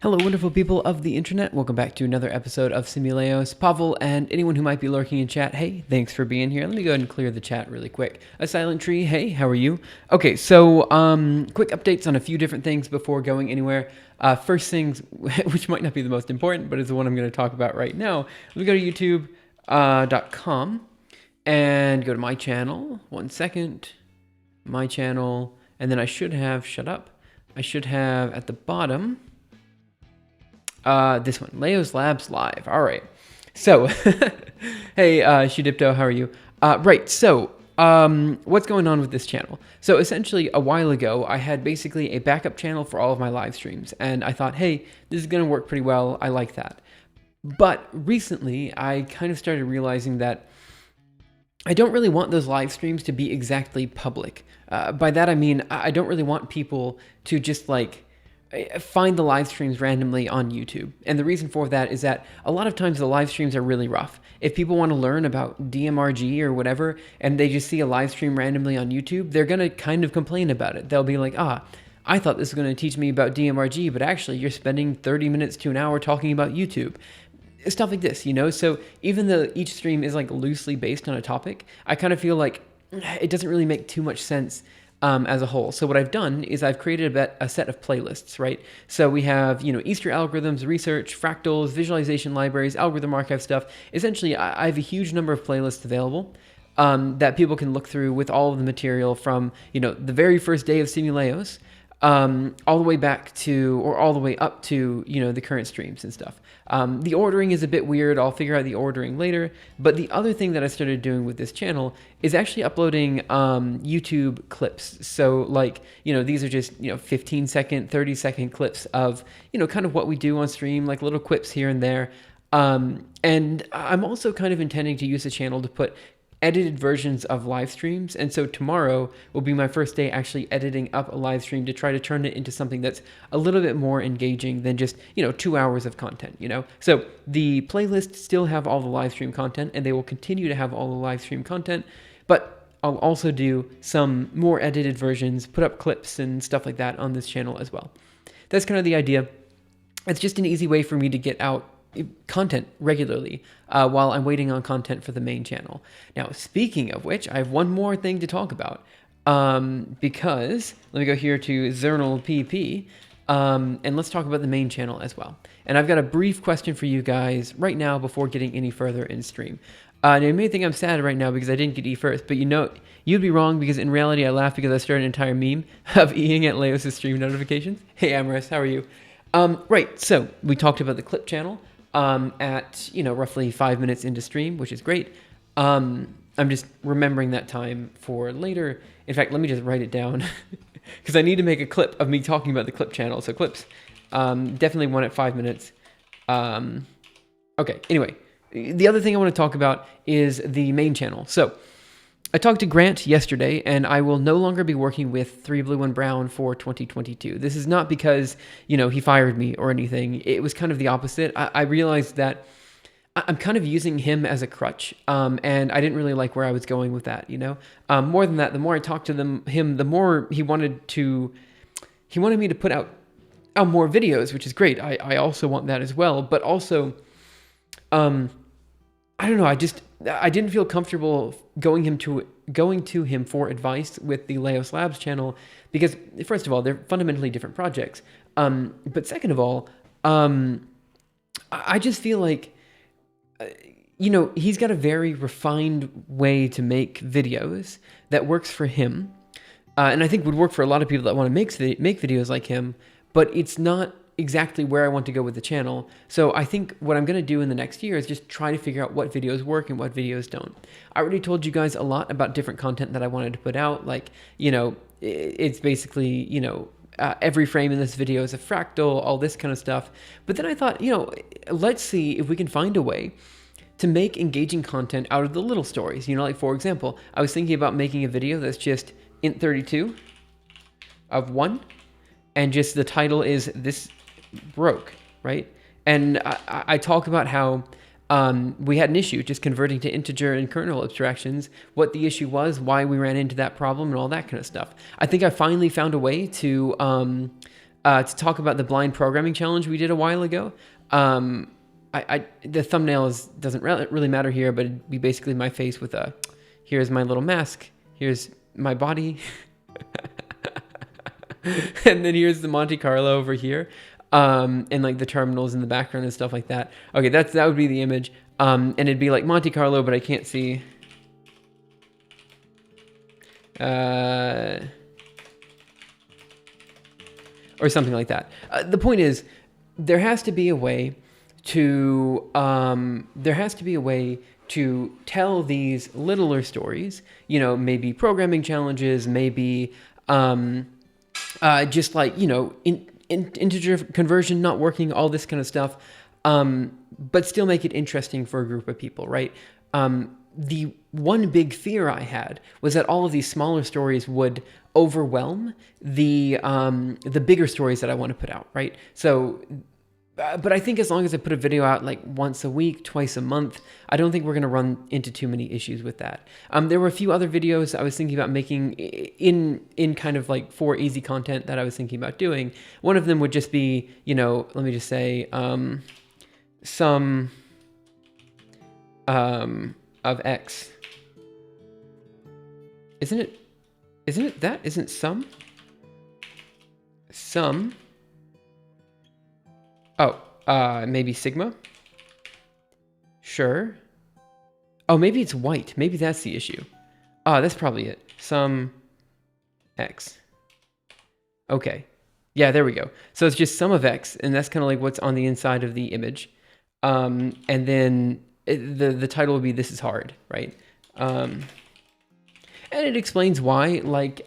Hello, wonderful people of the internet. Welcome back to another episode of Simuleos. Pavel and anyone who might be lurking in chat, hey, thanks for being here. Let me go ahead and clear the chat really quick. A Silent Tree, hey, how are you? Okay, so quick updates on a few different things before going anywhere. First things, which might not be the most important, but is the one I'm going to talk about right now. Let me go to youtube.com and go to my channel. 1 second. My channel. And then I should have, shut up. I should have at the bottom... this one, Leos Labs Live. All right. So, hey, Shudipto, how are you? Right. So, what's going on with this channel? So, essentially, a while ago, I had basically a backup channel for all of my live streams, and I thought, hey, this is going to work pretty well. I like that. But recently, I kind of started realizing that I don't really want those live streams to be exactly public. By that, I mean, I don't really want people to just like find the live streams randomly on YouTube. And the reason for that is that a lot of times the live streams are really rough. If people want to learn about DMRG or whatever, and they just see a live stream randomly on YouTube, they're going to kind of complain about it. They'll be like, I thought this was going to teach me about DMRG, but actually you're spending 30 minutes to an hour talking about YouTube. Stuff like this, you know? So even though each stream is like loosely based on a topic, I kind of feel like it doesn't really make too much sense as a whole. So what I've done is I've created a set of playlists, right? So we have, Easter algorithms, research, fractals, visualization libraries, algorithm archive stuff. Essentially, I have a huge number of playlists available that people can look through with all of the material from, the very first day of Simuleos all the way back to, or all the way up to, the current streams and stuff. The ordering is a bit weird. I'll figure out the ordering later. But the other thing that I started doing with this channel is actually uploading YouTube clips. So like, these are just, 15-second, 30-second clips of, kind of what we do on stream, like little quips here and there. And I'm also kind of intending to use the channel to put edited versions of live streams, and so tomorrow will be my first day actually editing up a live stream to try to turn it into something that's a little bit more engaging than just 2 hours of content. So the playlists still have all the live stream content, and they will continue to have all the live stream content, but I'll also do some more edited versions, put up clips and stuff like that on this channel as well. That's kind of the idea. It's just an easy way for me to get out content regularly while I'm waiting on content for the main channel. Now, speaking of which, I have one more thing to talk about because let me go here to Zernal PP and let's talk about the main channel as well. And I've got a brief question for you guys right now before getting any further in stream. Now, you may think I'm sad right now because I didn't get E first, but you'd be wrong because in reality I laughed because I started an entire meme of eating at Leos' stream notifications. Hey Amaris, how are you? Right, so we talked about the clip channel at, roughly 5 minutes into stream, which is great. I'm just remembering that time for later. In fact, let me just write it down because I need to make a clip of me talking about the clip channel. So clips, definitely one at 5 minutes. Okay, anyway, the other thing I want to talk about is the main channel. So I talked to Grant yesterday, and I will no longer be working with 3 Blue 1 Brown for 2022. This is not because, he fired me or anything. It was kind of the opposite. I realized that I'm kind of using him as a crutch, and I didn't really like where I was going with that, More than that, the more I talked to him, the more he wanted me to put out more videos, which is great. I also want that as well, but also, I don't know, I didn't feel comfortable going to him for advice with the Leos Labs channel because, first of all, they're fundamentally different projects. But second of all, I just feel like, he's got a very refined way to make videos that works for him. And I think would work for a lot of people that want to make videos like him, but it's not exactly where I want to go with the channel. So I think what I'm going to do in the next year is just try to figure out what videos work and what videos don't. I already told you guys a lot about different content that I wanted to put out. Like, it's basically, every frame in this video is a fractal, all this kind of stuff. But then I thought, let's see if we can find a way to make engaging content out of the little stories. Like, for example, I was thinking about making a video that's just int32 of 1, and just the title is "This Broke," right? And I talk about how we had an issue just converting to integer and kernel abstractions, what the issue was, why we ran into that problem, and all that kind of stuff. I think I finally found a way to talk about the blind programming challenge we did a while ago. The thumbnail doesn't really matter here, but it'd be basically my face with here's my little mask, here's my body, and then here's the Monte Carlo over here, and like the terminals in the background and stuff like that. Okay, that would be the image, and it'd be like Monte Carlo, but I can't see. Or something like that. The point is, there has to be a way to tell these littler stories. You know, maybe programming challenges, maybe just like, you know, integer conversion not working, all this kind of stuff, but still make it interesting for a group of people, right? The one big fear I had was that all of these smaller stories would overwhelm the bigger stories that I want to put out, right? So, but I think as long as I put a video out like once a week, twice a month, I don't think we're going to run into too many issues with that. There were a few other videos I was thinking about making in kind of like for easy content that I was thinking about doing. One of them would just be, you know, let me just say, some of X. Isn't it that? Isn't some? Oh, maybe sigma? Sure. Oh, maybe it's white. Maybe that's the issue. That's probably it. Some X. Okay. Yeah, there we go. So it's just sum of X, and that's kind of like what's on the inside of the image. And then the title will be "This is hard," right? And it explains why, like,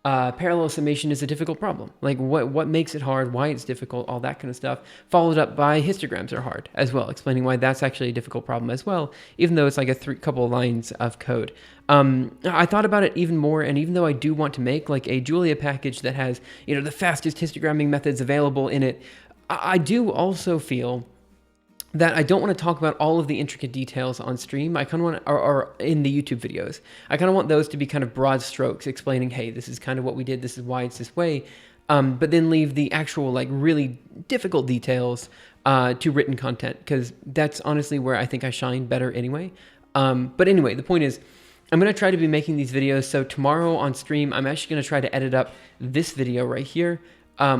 parallel summation is a difficult problem. Like, what makes it hard, why it's difficult, all that kind of stuff. Followed up by histograms are hard as well, explaining why that's actually a difficult problem as well, even though it's like a couple of lines of code. I thought about it even more, and even though I do want to make like a Julia package that has, you know, the fastest histogramming methods available in it, I do also feel that I don't want to talk about all of the intricate details on stream. I kind of want, or in the YouTube videos, I kind of want those to be kind of broad strokes explaining, hey, this is kind of what we did, this is why it's this way, but then leave the actual like really difficult details to written content, because that's honestly where I think I shine better anyway. But anyway, the point is, I'm going to try to be making these videos, so tomorrow on stream, I'm actually going to try to edit up this video right here,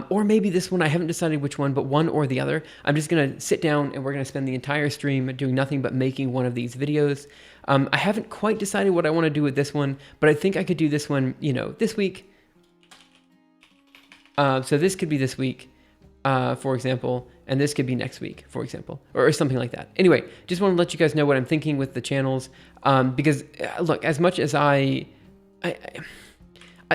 or maybe this one. I haven't decided which one, but one or the other. I'm just going to sit down and we're going to spend the entire stream doing nothing but making one of these videos. I haven't quite decided what I want to do with this one, but I think I could do this one, you know, this week. So this could be this week, for example, and this could be next week, for example, or something like that. Anyway, just want to let you guys know what I'm thinking with the channels, because look, as much as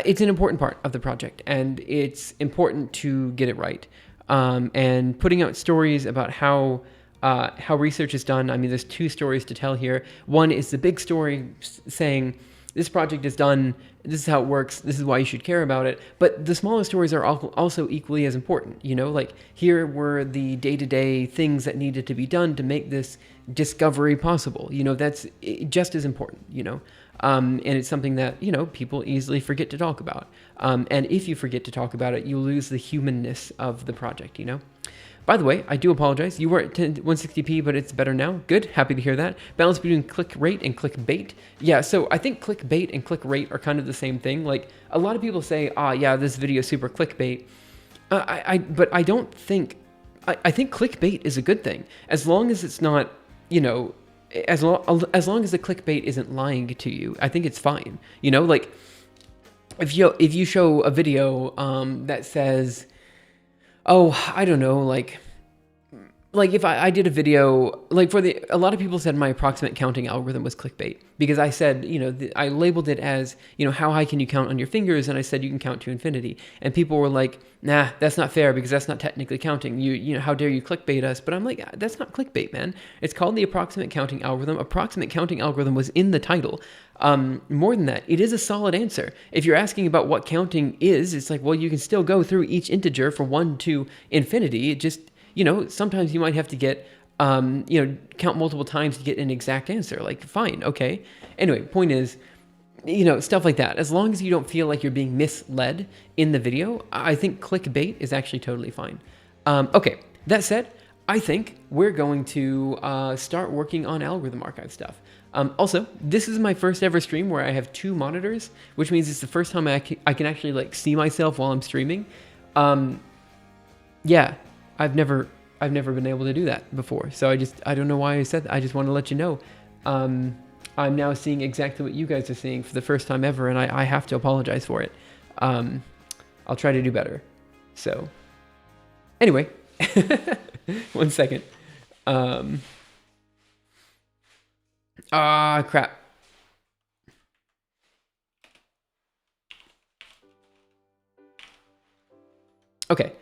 it's an important part of the project, and it's important to get it right. And putting out stories about how research is done. I mean, there's two stories to tell here. One is the big story saying, this project is done, this is how it works, this is why you should care about it. But the smaller stories are also equally as important, you know, like here were the day-to-day things that needed to be done to make this discovery possible. You know, that's just as important, you know. And it's something that, you know, people easily forget to talk about. And if you forget to talk about it, you lose the humanness of the project, you know. By the way, I do apologize. You were at 160p, but it's better now. Good. Happy to hear that. Balance between click rate and clickbait. Yeah, so I think clickbait and click rate are kind of the same thing. Like, a lot of people say, yeah, this video is super clickbait. But I don't think... I think clickbait is a good thing. As long as it's not, you know... As long as the clickbait isn't lying to you, I think it's fine. You know, like, if you show a video that says... Oh, I don't know, like if I did a video, like a lot of people said my approximate counting algorithm was clickbait, because I said, you know, I labeled it as, you know, how high can you count on your fingers? And I said, you can count to infinity. And people were like, nah, that's not fair, because that's not technically counting. You know, how dare you clickbait us? But I'm like, that's not clickbait, man. It's called the approximate counting algorithm. Approximate counting algorithm was in the title. More than that, it is a solid answer. If you're asking about what counting is, it's like, well, you can still go through each integer from 1 to infinity. It just, you know, sometimes you might have to get count multiple times to get an exact answer. Like, fine, okay. Anyway, point is, stuff like that. As long as you don't feel like you're being misled in the video, I think clickbait is actually totally fine. Okay, that said, I think we're going to start working on algorithm archive stuff. Also, this is my first ever stream where I have 2 monitors, which means it's the first time I can actually like see myself while I'm streaming. Yeah, I've never been able to do that before, so I don't know why I said that. I just want to let you know. I'm now seeing exactly what you guys are seeing for the first time ever, and I have to apologize for it. I'll try to do better. So, anyway, 1 second. Crap. Okay.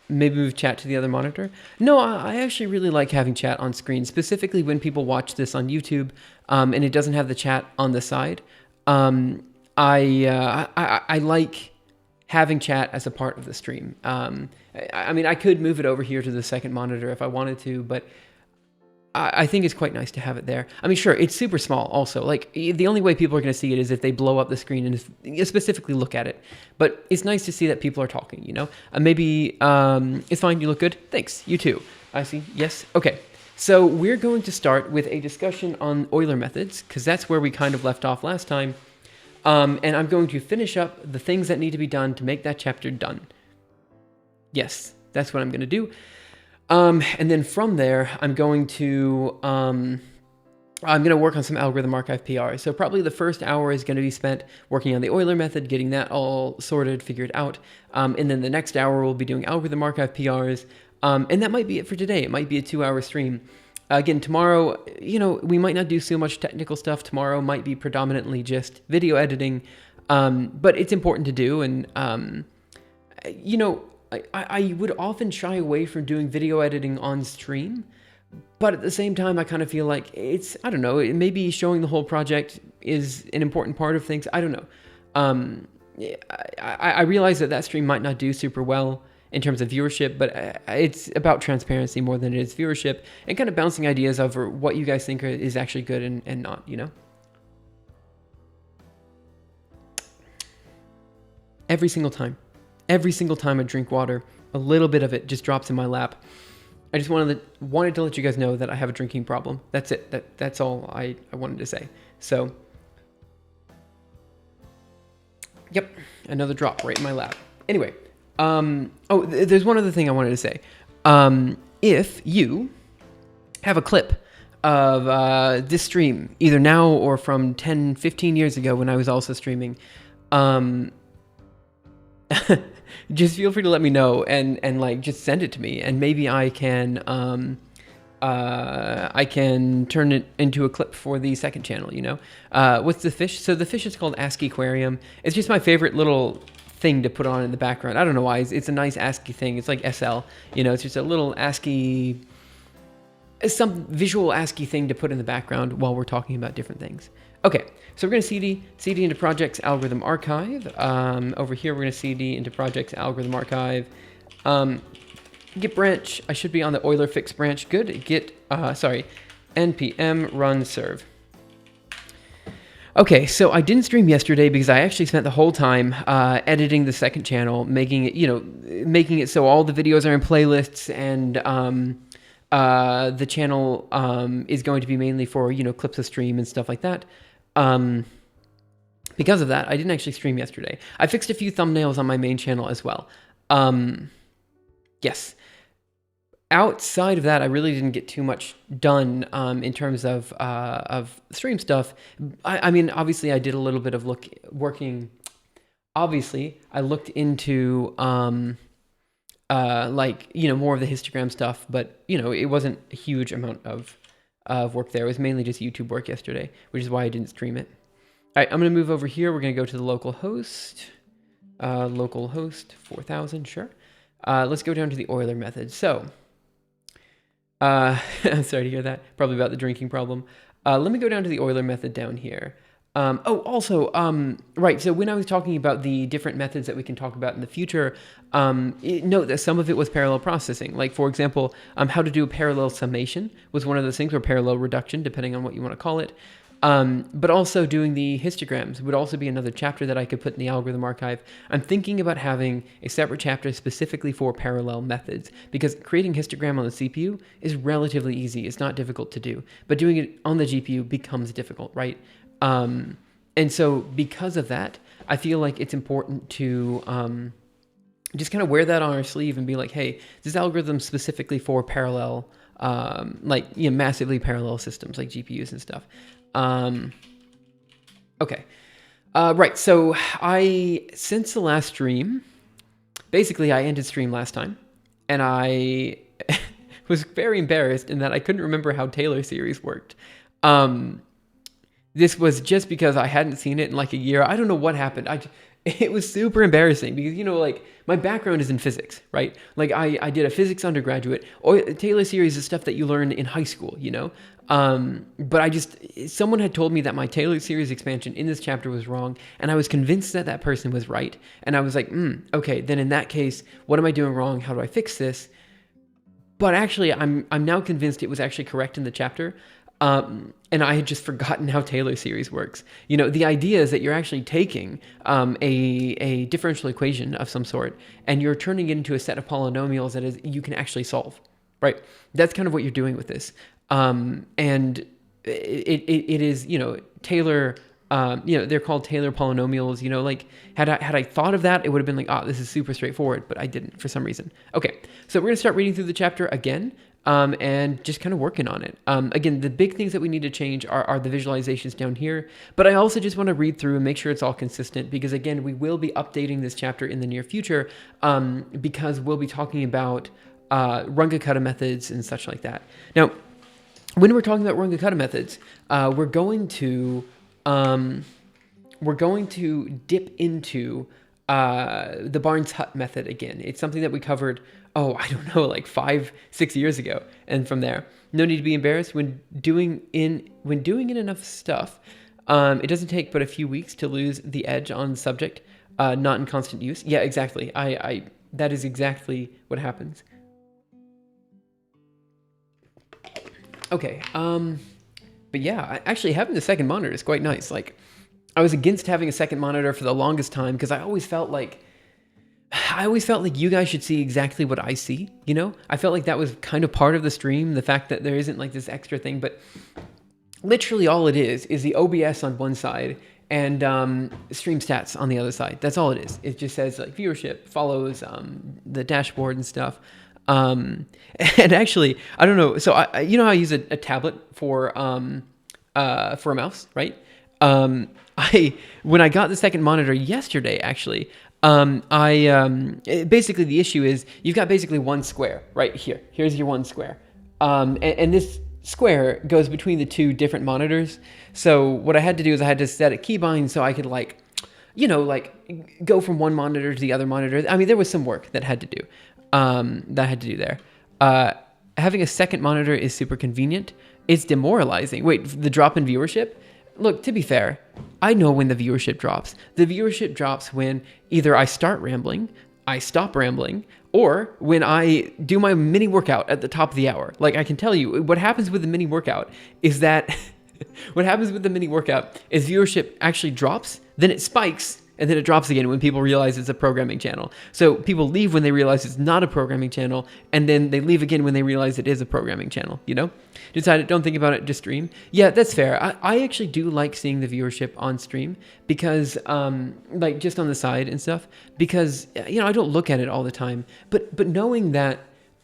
Maybe move chat to the other monitor. No, I actually really like having chat on screen, specifically when people watch this on YouTube, and it doesn't have the chat on the side. I like having chat as a part of the stream. I mean, I could move it over here to the second monitor if I wanted to, but I think it's quite nice to have it there. I mean, sure, it's super small also. Like, the only way people are going to see it is if they blow up the screen and specifically look at it. But it's nice to see that people are talking, Maybe, it's fine, you look good. Thanks, you too. I see, yes, okay. So we're going to start with a discussion on Euler methods, because that's where we kind of left off last time. And I'm going to finish up the things that need to be done to make that chapter done. Yes, that's what I'm going to do. And then from there, I'm going to work on some algorithm archive PRs. So probably the first hour is going to be spent working on the Euler method, getting that all sorted, figured out. And then the next hour we'll be doing algorithm archive PRs. And that might be it for today. It might be a 2-hour stream. Again, tomorrow, we might not do so much technical stuff. Tomorrow might be predominantly just video editing. But it's important to do. And, I would often shy away from doing video editing on stream, but at the same time, I kind of feel like I don't know, maybe showing the whole project is an important part of things. I don't know. I realize that stream might not do super well in terms of viewership, but it's about transparency more than it is viewership and kind of bouncing ideas over what you guys think is actually good and not, Every single time I drink water, a little bit of it just drops in my lap. I just wanted to let you guys know that I have a drinking problem. That's it. That's all I wanted to say. So, yep, another drop right in my lap. Anyway, there's one other thing I wanted to say. If you have a clip of this stream, either now or from 10, 15 years ago when I was also streaming, just feel free to let me know and like just send it to me, and maybe I can turn it into a clip for the second channel. What's the fish? So the fish is called ASCIIquarium. It's just my favorite little thing to put on in the background. I don't know why. It's a nice ASCII thing. It's like SL. It's just a little ASCII, some visual ASCII thing to put in the background while we're talking about different things. Okay, so we're going to CD into projects algorithm archive. Over here, we're going to CD into projects algorithm archive. Git branch, I should be on the Euler fix branch. Good. Git, npm run serve. Okay, so I didn't stream yesterday because I actually spent the whole time editing the second channel, making it so all the videos are in playlists, and the channel is going to be mainly for clips of stream and stuff like that. Because of that, I didn't actually stream yesterday. I fixed a few thumbnails on my main channel as well. Yes. Outside of that, I really didn't get too much done in terms of stream stuff. I mean, obviously, I did a little bit of working. Obviously, I looked into more of the histogram stuff, but it wasn't a huge amount of work there. It was mainly just YouTube work yesterday, which is why I didn't stream it. All right, I'm going to move over here. We're going to go to the local host 4000, sure. Let's go down to the Euler method. So, I'm sorry to hear that. Probably about the drinking problem. Let me go down to the Euler method down here. Right. So when I was talking about the different methods that we can talk about in the future, note that some of it was parallel processing. Like, for example, how to do a parallel summation was one of those things, or parallel reduction, depending on what you want to call it. But also doing the histograms would also be another chapter that I could put in the algorithm archive. I'm thinking about having a separate chapter specifically for parallel methods, because creating histogram on the CPU is relatively easy. It's not difficult to do, but doing it on the GPU becomes difficult, right? And so because of that, I feel like it's important to just kind of wear that on our sleeve and be like, hey, this algorithm specifically for parallel, massively parallel systems like GPUs and stuff. Okay. Right. So since the last stream, basically I ended stream last time, and I was very embarrassed in that I couldn't remember how Taylor series worked. This was just because I hadn't seen it in like a year. I don't know what happened. It was super embarrassing because, like, my background is in physics, right? Like, I did a physics undergraduate, or Taylor series is stuff that you learn in high school, But someone had told me that my Taylor series expansion in this chapter was wrong, and I was convinced that that person was right. And I was like, okay, then in that case, what am I doing wrong? How do I fix this? But actually, I'm now convinced it was actually correct in the chapter. And I had just forgotten how Taylor series works. The idea is that you're actually taking a differential equation of some sort, and you're turning it into a set of polynomials that you can actually solve, right? That's kind of what you're doing with this. And it is, Taylor, they're called Taylor polynomials. Like, had I thought of that, it would have been like, this is super straightforward, but I didn't for some reason. Okay, so we're going to start reading through the chapter again. And just kind of working on it. Again, the big things that we need to change are the visualizations down here, but I also just want to read through and make sure it's all consistent, because again, we will be updating this chapter in the near future, because we'll be talking about Runge-Kutta methods and such like that. Now, when we're talking about Runge-Kutta methods, we're going to dip into the Barnes-Hut method again. It's something that we covered, I don't know, like 5-6 years ago. And from there, no need to be embarrassed when doing in enough stuff. It doesn't take but a few weeks to lose the edge on the subject, not in constant use. Yeah, exactly. That is exactly what happens. Okay. But yeah, actually having the second monitor is quite nice. Like, I was against having a second monitor for the longest time because I always felt like you guys should see exactly what I see, I felt like that was kind of part of the stream, the fact that there isn't like this extra thing, but literally all it is the OBS on one side and stream stats on the other side. That's all it is. It just says like viewership, follows, the dashboard and stuff. And actually, I don't know. So I use a tablet for a mouse, right? When I got the second monitor yesterday, actually, basically the issue is you've got basically one square right here. Here's your one square. And this square goes between the two different monitors. So what I had to do is I had to set a keybind so I could go from one monitor to the other monitor. I mean, there was some work that had to do there. Having a second monitor is super convenient. It's demoralizing. Wait, the drop in viewership? Look, to be fair, I know when the viewership drops. The viewership drops when either I start rambling, I stop rambling, or when I do my mini workout at the top of the hour. Like, I can tell you, what happens with the mini workout is viewership actually drops, then it spikes, and then it drops again when people realize it's a programming channel. So people leave when they realize it's not a programming channel, and then they leave again when they realize it is a programming channel, Decided, don't think about it, just stream. Yeah, that's fair. I actually do like seeing the viewership on stream because, just on the side and stuff, because, I don't look at it all the time. But knowing that,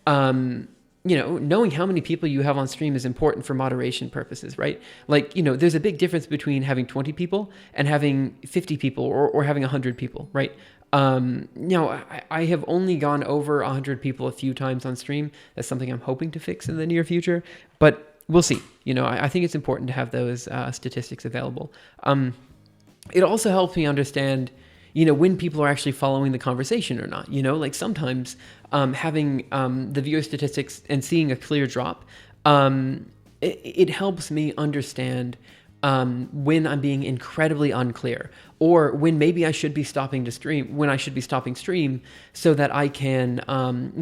knowing how many people you have on stream is important for moderation purposes, right? Like, there's a big difference between having 20 people and having 50 people or having 100 people, right? I have only gone over 100 people a few times on stream. That's something I'm hoping to fix in the near future, but we'll see. I think it's important to have those statistics available. It also helps me understand, when people are actually following the conversation or not. Like sometimes having the viewer statistics and seeing a clear drop, it helps me understand when I'm being incredibly unclear, or when maybe I should be stopping to stream, when I should be stopping stream, so that I can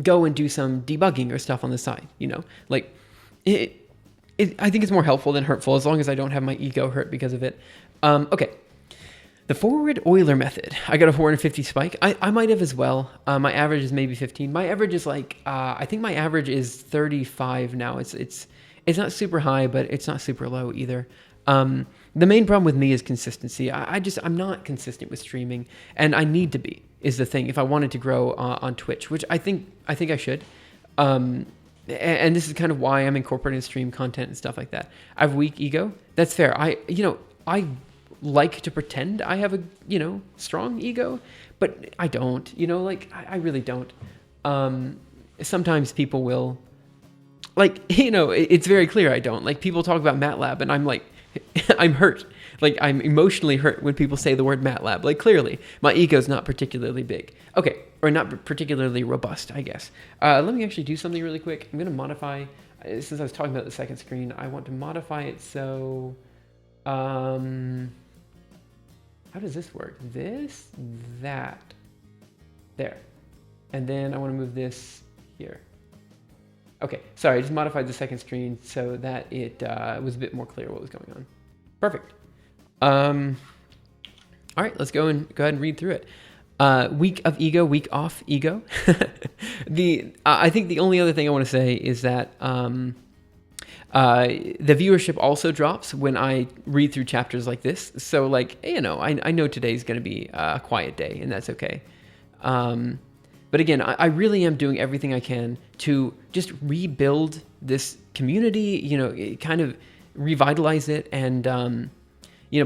go and do some debugging or stuff on the side. Like I think it's more helpful than hurtful, as long as I don't have my ego hurt because of it. Okay. The forward Euler method. I got a 450 spike. I might have as well. My average is maybe 15. My average is like, I think my average is 35 now. It's not super high, but it's not super low either. The main problem with me is consistency. I'm not consistent with streaming, and I need to be, is the thing, if I wanted to grow on Twitch, which I think I should. And this is kind of why I'm incorporating stream content and stuff like that. I have weak ego. That's fair. I like to pretend I have a, strong ego, but I don't, I really don't. Sometimes people will, it's very clear I don't. Like, people talk about MATLAB, and I'm like, I'm hurt. Like, I'm emotionally hurt when people say the word MATLAB. Like, clearly, my ego's not particularly big. Okay, or not particularly robust, I guess. Let me actually do something really quick. I'm going to modify, since I was talking about the second screen, I want to modify it so... how does this work? This, that, there. And then I want to move this here. Okay, sorry, I just modified the second screen so that it was a bit more clear what was going on. Perfect. All right, let's go ahead and read through it. Week of ego, week off ego. I think the only other thing I want to say is that the viewership also drops when I read through chapters like this. So, I know today's going to be a quiet day, and that's okay. But again, I really am doing everything I can to just rebuild this community, kind of revitalize it. And,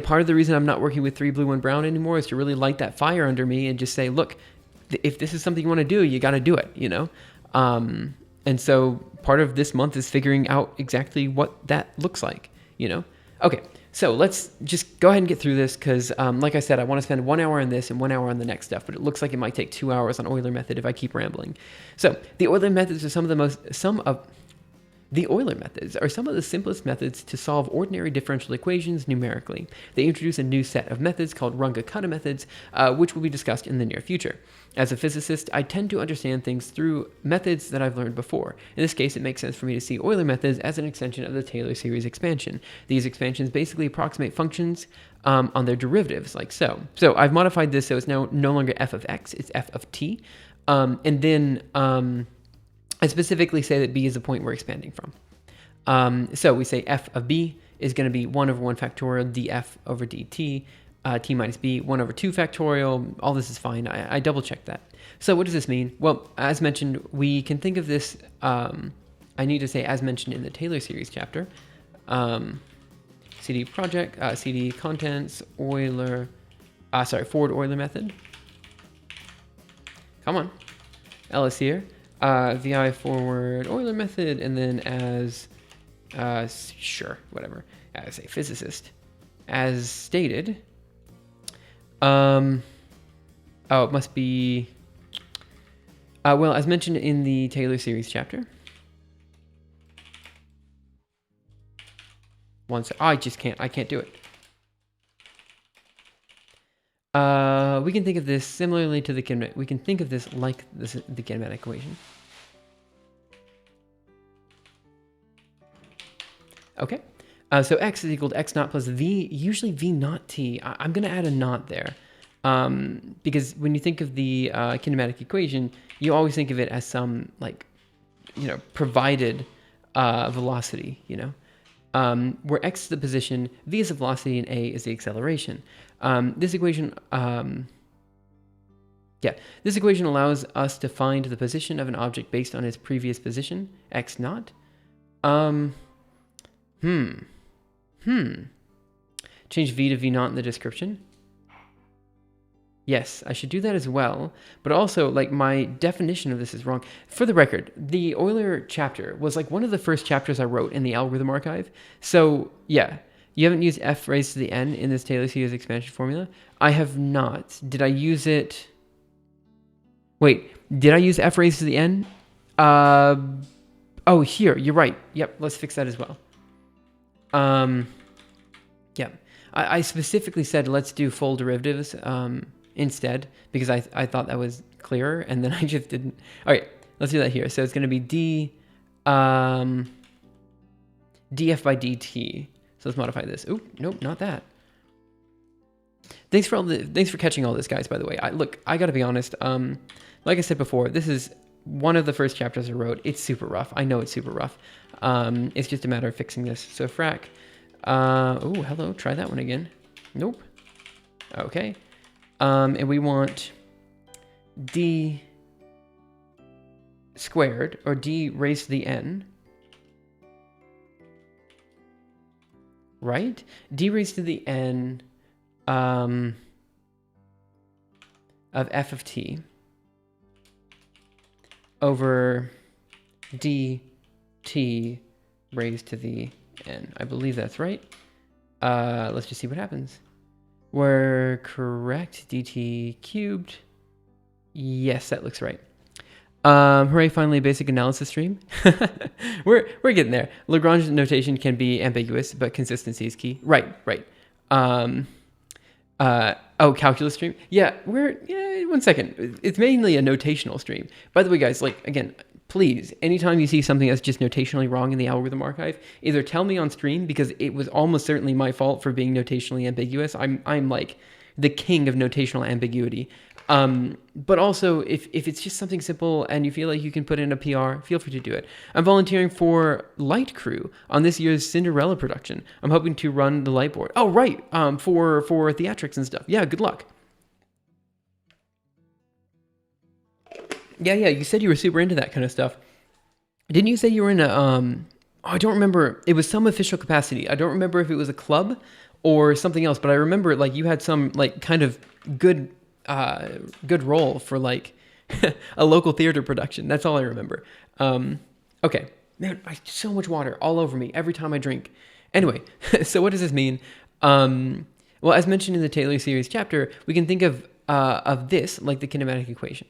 part of the reason I'm not working with 3 Blue 1 Brown anymore is to really light that fire under me and just say, look, if this is something you want to do, you got to do it, And so part of this month is figuring out exactly what that looks like, Okay, so let's just go ahead and get through this because, like I said, I want to spend 1 hour on this and 1 hour on the next stuff, but it looks like it might take 2 hours on Euler method if I keep rambling. So the Euler methods are some of the simplest methods to solve ordinary differential equations numerically. They introduce a new set of methods called Runge-Kutta methods, which will be discussed in the near future. As a physicist, I tend to understand things through methods that I've learned before. In this case, it makes sense for me to see Euler methods as an extension of the Taylor series expansion. These expansions basically approximate functions on their derivatives, like so. So I've modified this so it's now no longer f of x, it's f of t. And then I specifically say that b is the point we're expanding from. So we say f of b is going to be 1 over 1 factorial df over dt, t minus b, 1 over 2 factorial. All this is fine. I double checked that. So what does this mean? Well, as mentioned, we can think of this, I need to say as mentioned in the Taylor series chapter, CD project, CD contents, Euler, forward Euler method. Come on. LS here. VI forward Euler method, and then as, whatever, as a physicist, as stated, it must be, well, as mentioned in the Taylor series chapter. I can't do it. We can think of this similarly to the kinematic. We can think of this like the kinematic equation. Okay. So x is equal to x naught plus v, usually v naught t. I'm going to add a naught there. Because when you think of the kinematic equation, you always think of it as some, provided velocity, where x is the position, v is the velocity, and a is the acceleration. This equation allows us to find the position of an object based on its previous position, x naught. Change v to v naught in the description. Yes, I should do that as well. But also, my definition of this is wrong. For the record, the Euler chapter was one of the first chapters I wrote in the algorithm archive. So, yeah, you haven't used f raised to the n in this Taylor series expansion formula? I have not. Did I use it? Wait, did I use f raised to the n? Oh, here, you're right. Yep, let's fix that as well. Yeah, I specifically said let's do full derivatives instead because I thought that was clearer, and then I just didn't. All right, let's do that here. So it's going to be df by dt. So let's modify this. Oop, nope, not that. Thanks for catching all this, guys. By the way, I got to be honest. Like I said before, this is one of the first chapters I wrote. It's super rough. I know it's super rough. It's just a matter of fixing this. So frac. Oh, hello. Try that one again. Nope. Okay. And we want d squared, or d raised to the n. Right? D raised to the n of f of t over dt raised to the n. I believe that's right. Let's just see what happens. We're correct. Dt cubed. Yes, that looks right. Hooray, finally a basic analysis stream. We're getting there. Lagrange notation can be ambiguous, but consistency is key. Right. Oh, calculus stream? Yeah, one second. It's mainly a notational stream. By the way, guys, like, again, please, anytime you see something that's just notationally wrong in the algorithm archive, either tell me on stream, because it was almost certainly my fault for being notationally ambiguous. I'm like the king of notational ambiguity. But also, if it's just something simple and you feel like you can put in a PR, feel free to do it. I'm volunteering for Light Crew on this year's Cinderella production. I'm hoping to run the light board. Oh, right, for theatrics and stuff. Yeah, good luck. Yeah, you said you were super into that kind of stuff. Didn't you say you were in a, I don't remember. It was some official capacity. I don't remember if it was a club or something else, but I remember, like, you had some, like, kind of good role for, like, a local theater production. That's all I remember. Okay. Man, so much water all over me every time I drink. Anyway, so what does this mean? Well, as mentioned in the Taylor series chapter, we can think of this like the kinematic equation.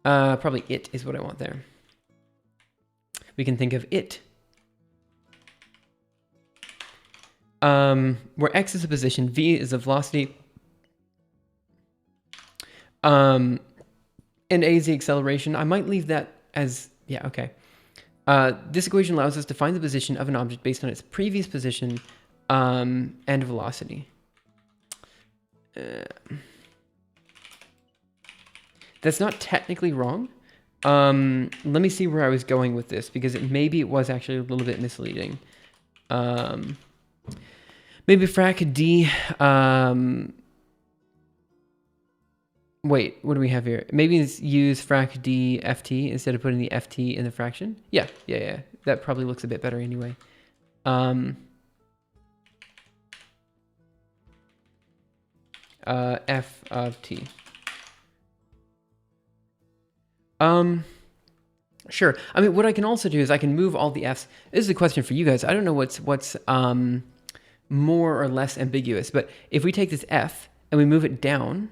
Probably it is what I want there. We can think of it. Where x is a position, v is a velocity, and a is the acceleration. I might leave that as, yeah, okay. This equation allows us to find the position of an object based on its previous position and velocity. That's not technically wrong. Let me see where I was going with this, because maybe it was actually a little bit misleading. Maybe frac d. Wait, what do we have here? Maybe use frac d ft instead of putting the ft in the fraction. Yeah. That probably looks a bit better anyway. F of t. Sure. I mean, what I can also do is I can move all the f's. This is a question for you guys. I don't know what's more or less ambiguous, but if we take this f and we move it down,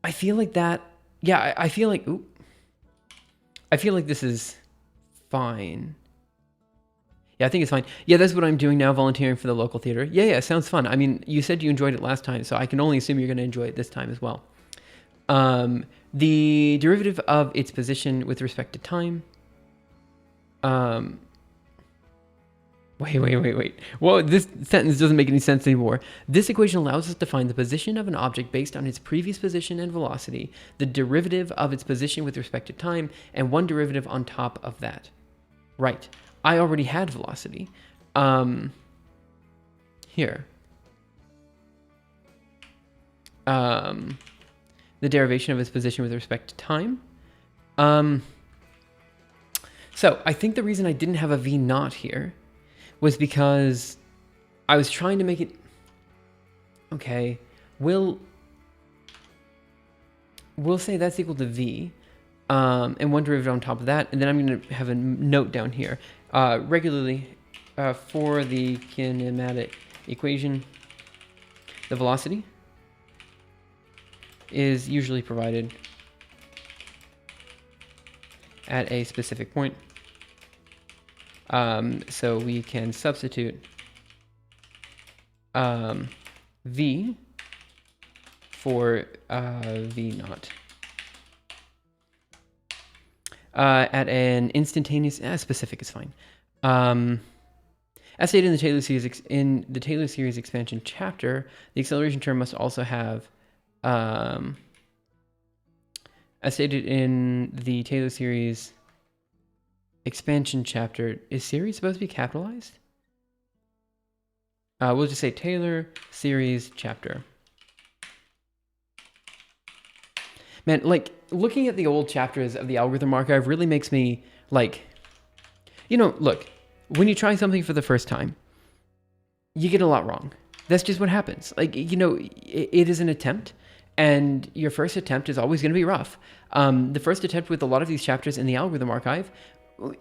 I feel like that, yeah, I feel like, I feel like this is fine. Yeah, I think it's fine. Yeah, that's what I'm doing now, volunteering for the local theater. Yeah, sounds fun. I mean, you said you enjoyed it last time, so I can only assume you're going to enjoy it this time as well. The derivative of its position with respect to time. Wait. Well, this sentence doesn't make any sense anymore. This equation allows us to find the position of an object based on its previous position and velocity, the derivative of its position with respect to time, and one derivative on top of that. Right. I already had velocity. Here. The derivation of its position with respect to time. So I think the reason I didn't have a v naught here was because I was trying to make it, okay, we'll say that's equal to v, and one derivative on top of that, and then I'm going to have a note down here. Regularly, for the kinematic equation, the velocity is usually provided at a specific point. So we can substitute V for V naught. At an instantaneous, specific is fine. As stated in the Taylor series expansion chapter, the acceleration term must also have, as stated in the Taylor series expansion chapter, is series supposed to be capitalized? We'll just say Taylor series chapter. Man, like, looking at the old chapters of the algorithm archive really makes me, like, look, when you try something for the first time, you get a lot wrong. That's just what happens. Like, it is an attempt, and your first attempt is always going to be rough. The first attempt with a lot of these chapters in the algorithm archive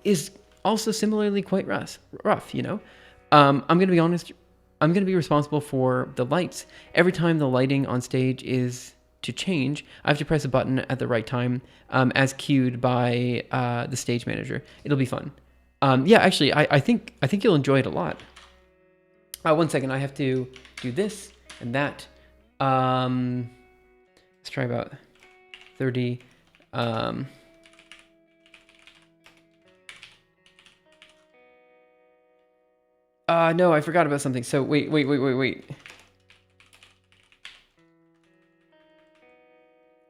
is also similarly quite rough, I'm going to be honest, I'm going to be responsible for the lights. Every time the lighting on stage is to change, I have to press a button at the right time, as cued by the stage manager. It'll be fun. Yeah, actually, I think you'll enjoy it a lot. 1 second, I have to do this and that. Let's try about 30. No, I forgot about something. So wait.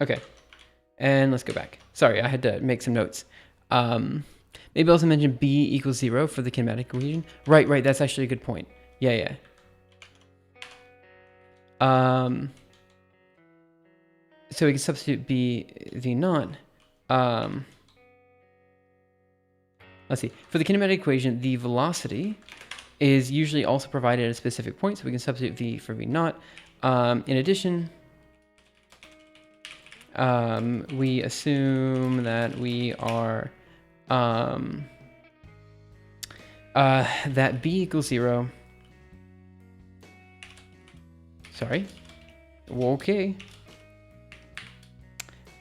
Okay, and let's go back. Sorry, I had to make some notes. Maybe also mention b equals 0 for the kinematic equation. Right, that's actually a good point. Yeah. So we can substitute b v naught. Let's see. For the kinematic equation, the velocity is usually also provided at a specific point, so we can substitute v for v naught. In addition, we assume that we are that b equals 0. Sorry. Okay.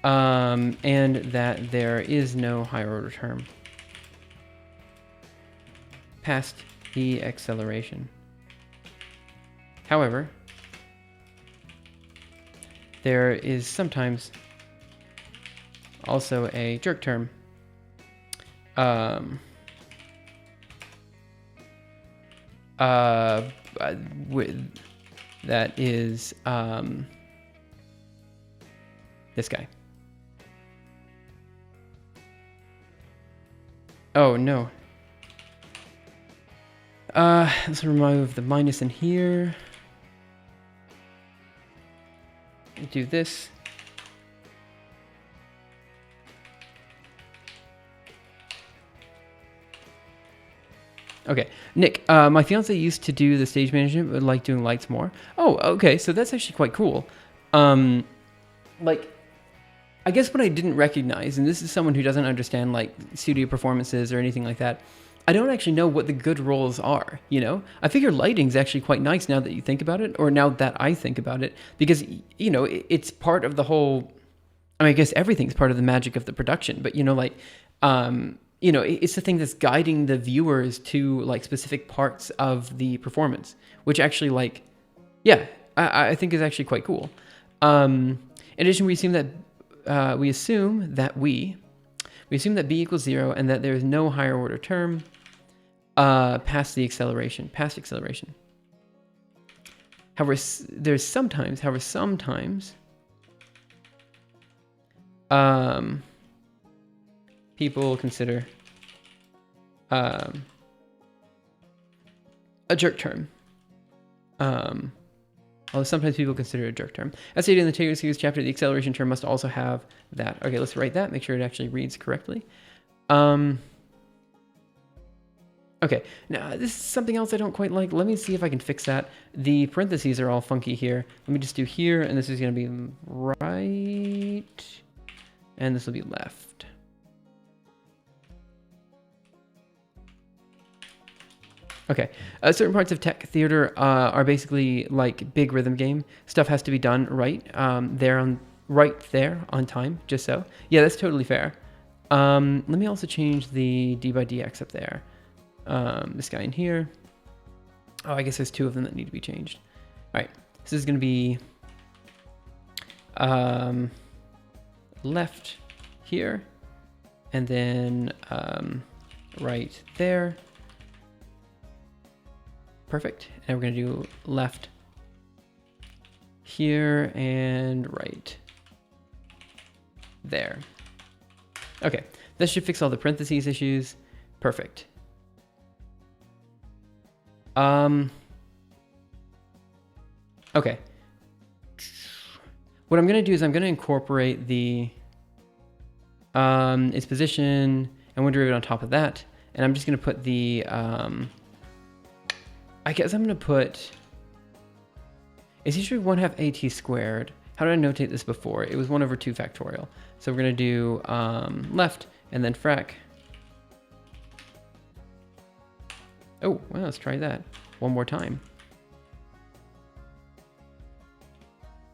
And that there is no higher order term past the acceleration. However, there is sometimes also a jerk term. That is this guy. Oh no. Let's remove the minus in here. Do this. Okay, Nick, my fiance used to do the stage management, but like doing lights more. Oh, okay, so that's actually quite cool. Like, I guess what I didn't recognize, and this is someone who doesn't understand like studio performances or anything like that, I don't actually know what the good roles are, I figure lighting's actually quite nice now that you think about it, or now that I think about it, because, it's part of the whole, I guess everything's part of the magic of the production, but, it's the thing that's guiding the viewers to like specific parts of the performance, which actually like, yeah, I think is actually quite cool. In addition, we assume that b equals 0 and that there is no higher order term past acceleration. However, sometimes people consider a jerk term. Although sometimes people consider it a jerk term. As stated in the Taylor series chapter, the acceleration term must also have that. Okay, let's write that, make sure it actually reads correctly. Okay, now this is something else I don't quite like. Let me see if I can fix that. The parentheses are all funky here. Let me just do here, and this is going to be right, and this will be left. Okay, certain parts of tech theater are basically like big rhythm game. Stuff has to be done right there on time, just so. Yeah, that's totally fair. Let me also change the d by dx up there. This guy in here. Oh, I guess there's two of them that need to be changed. All right, this is going to be left here, and then right there. Perfect. And we're going to do left here and right there. Okay, this should fix all the parentheses issues. Perfect. Okay. What I'm going to do is I'm going to incorporate the its position and one derivative on top of that, and I'm just going to put the I guess I'm going to put, it's usually 1/2 at squared. How did I notate this before? It was 1/2 factorial. So we're going to do left and then frac. Oh, well, let's try that one more time.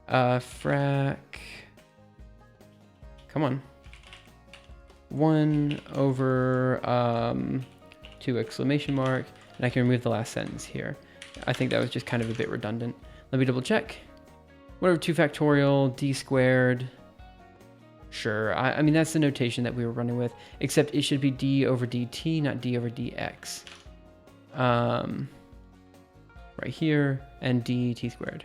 Frac, come on. 1/2 exclamation mark, and I can remove the last sentence here. I think that was just kind of a bit redundant. Let me double check. 1/2 factorial, d squared. Sure, I mean, that's the notation that we were running with, except it should be d over dt, not d over dx. Right here, and dt squared.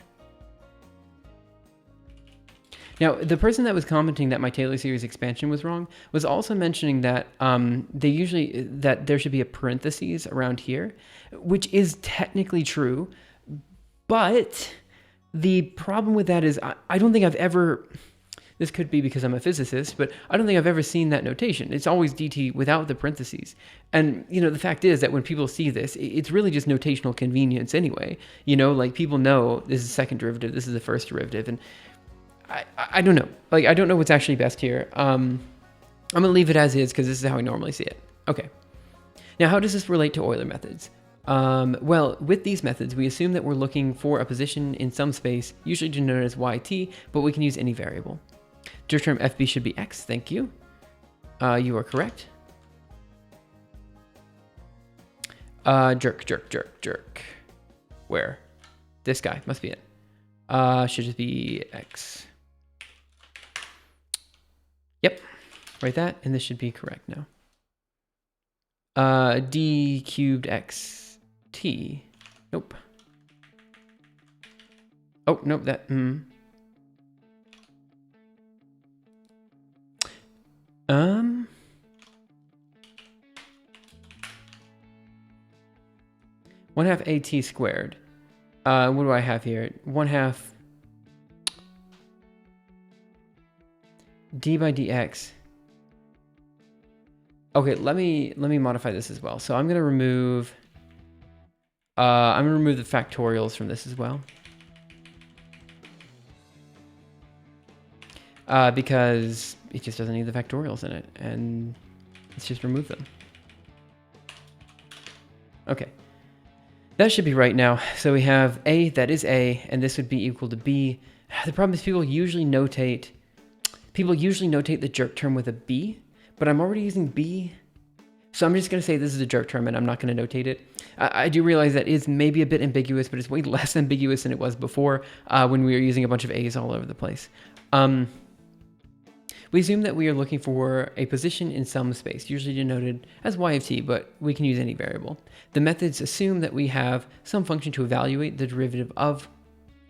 Now, the person that was commenting that my Taylor series expansion was wrong was also mentioning that that there should be a parentheses around here, which is technically true, but the problem with that is I don't think I've ever, this could be because I'm a physicist, but I don't think I've ever seen that notation. It's always dt without the parentheses. And, you know, the fact is that when people see this, it's really just notational convenience anyway. You know, like, people know this is the second derivative, this is the first derivative, and I don't know. Like, I don't know what's actually best here. I'm going to leave it as is because this is how I normally see it. Okay. Now, how does this relate to Euler methods? Well, with these methods, we assume that we're looking for a position in some space, usually denoted as yt, but we can use any variable. Jerk term fb should be x. Thank you. You are correct. Jerk. Where? This guy must be it. Should just be x. Yep, write that, and this should be correct now. D cubed x t. Nope. Oh, nope, that, 1/2 at squared. What do I have here? 1/2 d by dx. Okay, let me modify this as well. So I'm gonna remove the factorials from this as well. Because it just doesn't need the factorials in it, and let's just remove them. Okay. That should be right now. So we have a, that is a, and this would be equal to b. The problem is people usually notate the jerk term with a b, but I'm already using b. So I'm just going to say this is a jerk term and I'm not going to notate it. I do realize that is maybe a bit ambiguous, but it's way less ambiguous than it was before when we were using a bunch of a's all over the place. We assume that we are looking for a position in some space, usually denoted as y of t, but we can use any variable. The methods assume that we have some function to evaluate the derivative of,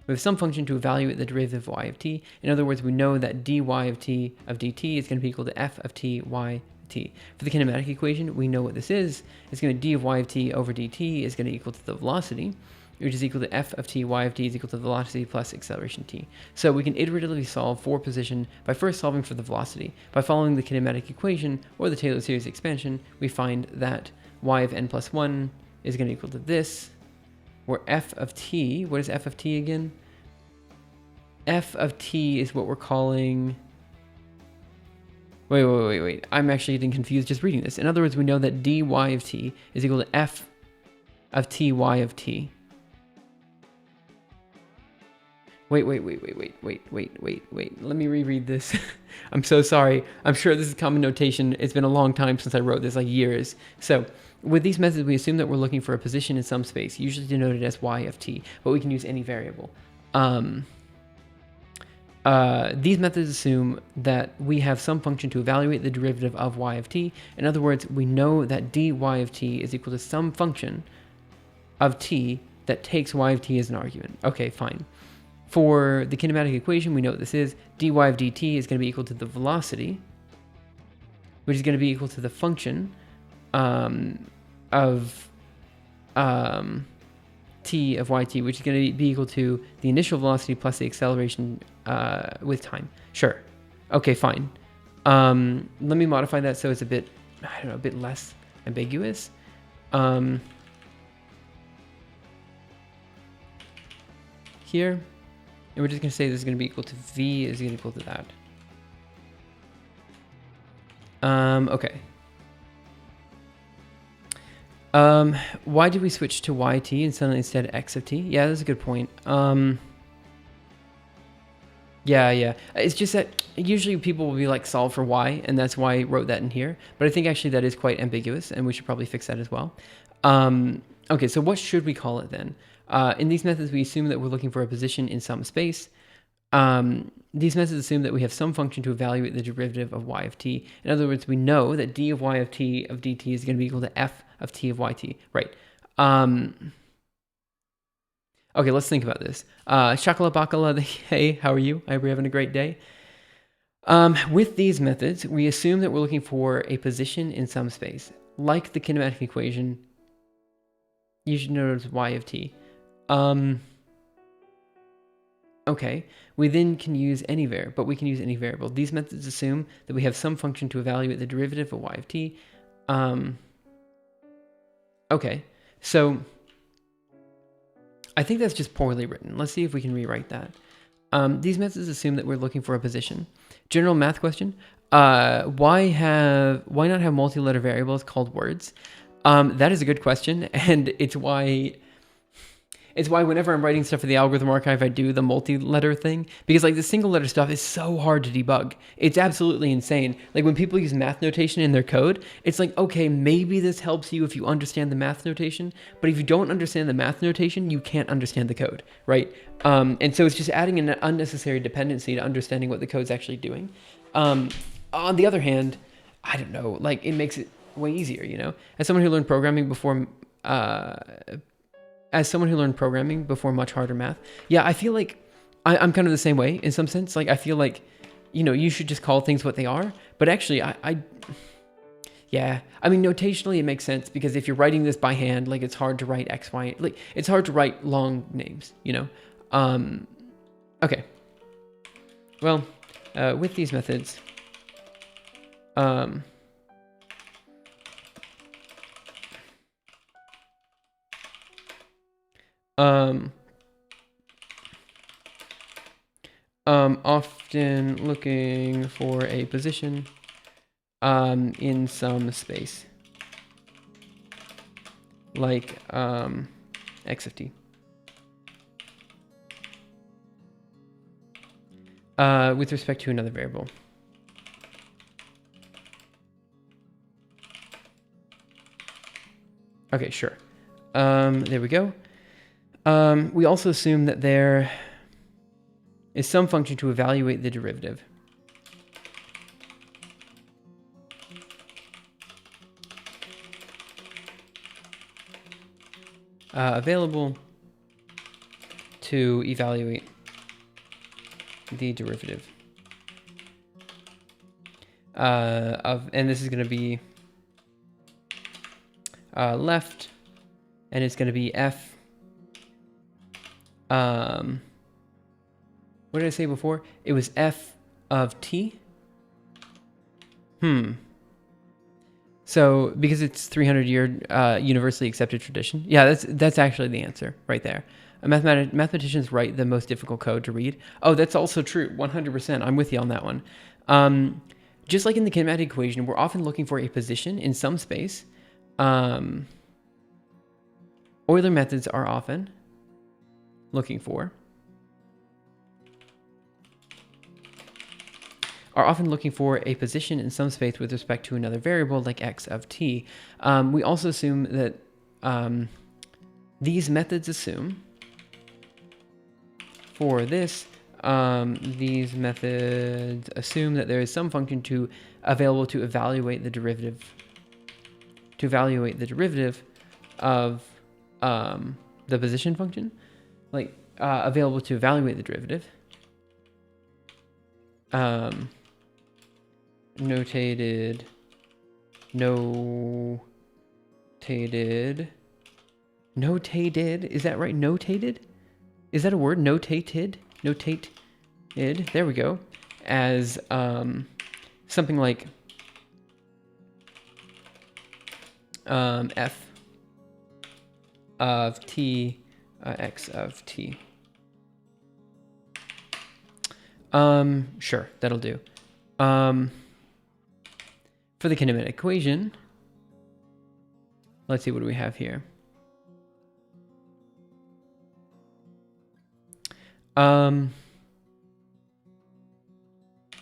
of y of t. In other words, we know that dy of t of dt is going to be equal to f of t y t. For the kinematic equation, we know what this is. It's going to be d of y of t over dt is going to equal to the velocity, which is equal to f of t, y of t is equal to the velocity plus acceleration t. So we can iteratively solve for position by first solving for the velocity. By following the kinematic equation or the Taylor series expansion, we find that y of n plus 1 is going to equal to this, where f of t, what is f of t again? F of t is what we're calling... Wait. I'm actually getting confused just reading this. In other words, we know that dy of t is equal to f of t y of t. Wait. Let me reread this. I'm so sorry. I'm sure this is common notation. It's been a long time since I wrote this, like years. So with these methods, we assume that we're looking for a position in some space, usually denoted as y of t, but we can use any variable. These methods assume that we have some function to evaluate the derivative of y of t. In other words, we know that dy of t is equal to some function of t that takes y of t as an argument. Okay, fine. For the kinematic equation, we know what this is. Dy of dt is going to be equal to the velocity, which is going to be equal to the function of t of yt, which is going to be equal to the initial velocity plus the acceleration with time. Sure. Okay, fine. Let me modify that so it's a bit, I don't know, a bit less ambiguous. Here, and we're just going to say this is going to be equal to v is equal to that. Okay. Why did we switch to yt instead x of t? Yeah, that's a good point. Yeah. It's just that usually people will be like solve for y, and that's why I wrote that in here. But I think actually that is quite ambiguous, and we should probably fix that as well. Okay, so what should we call it then? In these methods, we assume that we're looking for a position in some space. These methods assume that we have some function to evaluate the derivative of y of t. In other words, we know that d of y of t of dt is going to be equal to f of t of yt. Right. Okay, let's think about this. Shakala bakala, hey, how are you? I hope you're having a great day. With these methods, we assume that we're looking for a position in some space. Like the kinematic equation, you should notice y of t. Okay, we then can use any variable, but we can use any variable. These methods assume that we have some function to evaluate the derivative of y of t. Okay, so I think that's just poorly written. Let's see if we can rewrite that. These methods assume that we're looking for a position. General math question. Why not have multi-letter variables called words? That is a good question, and it's why whenever I'm writing stuff for the algorithm archive, I do the multi-letter thing, because like the single letter stuff is so hard to debug. It's absolutely insane. Like when people use math notation in their code, it's like, okay, maybe this helps you if you understand the math notation, but if you don't understand the math notation, you can't understand the code, right? And so it's just adding an unnecessary dependency to understanding what the code's actually doing. On the other hand, I don't know, like it makes it way easier, you know? As someone who learned programming before much harder math, yeah, I feel like I'm kind of the same way in some sense. Like I feel like, you know, you should just call things what they are. But actually, yeah, I mean, notationally it makes sense, because if you're writing this by hand, like it's hard to write X, Y, like it's hard to write long names, you know? Okay. Well, with these methods, often looking for a position in some space, like x of t. With respect to another variable. Okay, sure. There we go. We also assume that there is some function to evaluate the derivative. Available to evaluate the derivative and this is going to be left, and it's going to be f. What did I say before? It was f of t. So because it's 300-year universally accepted tradition, yeah, that's actually the answer right there. Mathematicians write the most difficult code to read. Oh, that's also true, 100%. I'm with you on that one. Just like in the kinematic equation, we're often looking for a position in some space. Euler methods are often looking for are often looking for a position in some space with respect to another variable like x of t. We also assume that these methods assume for this, these methods assume that there is some function available to evaluate the derivative of the position function, like available to evaluate the derivative. Notated, is that right? Notated? Is that a word? Notated? There we go. As something like f of t, x of t. Sure, that'll do. For the kinematic equation, let's see, what do we have here?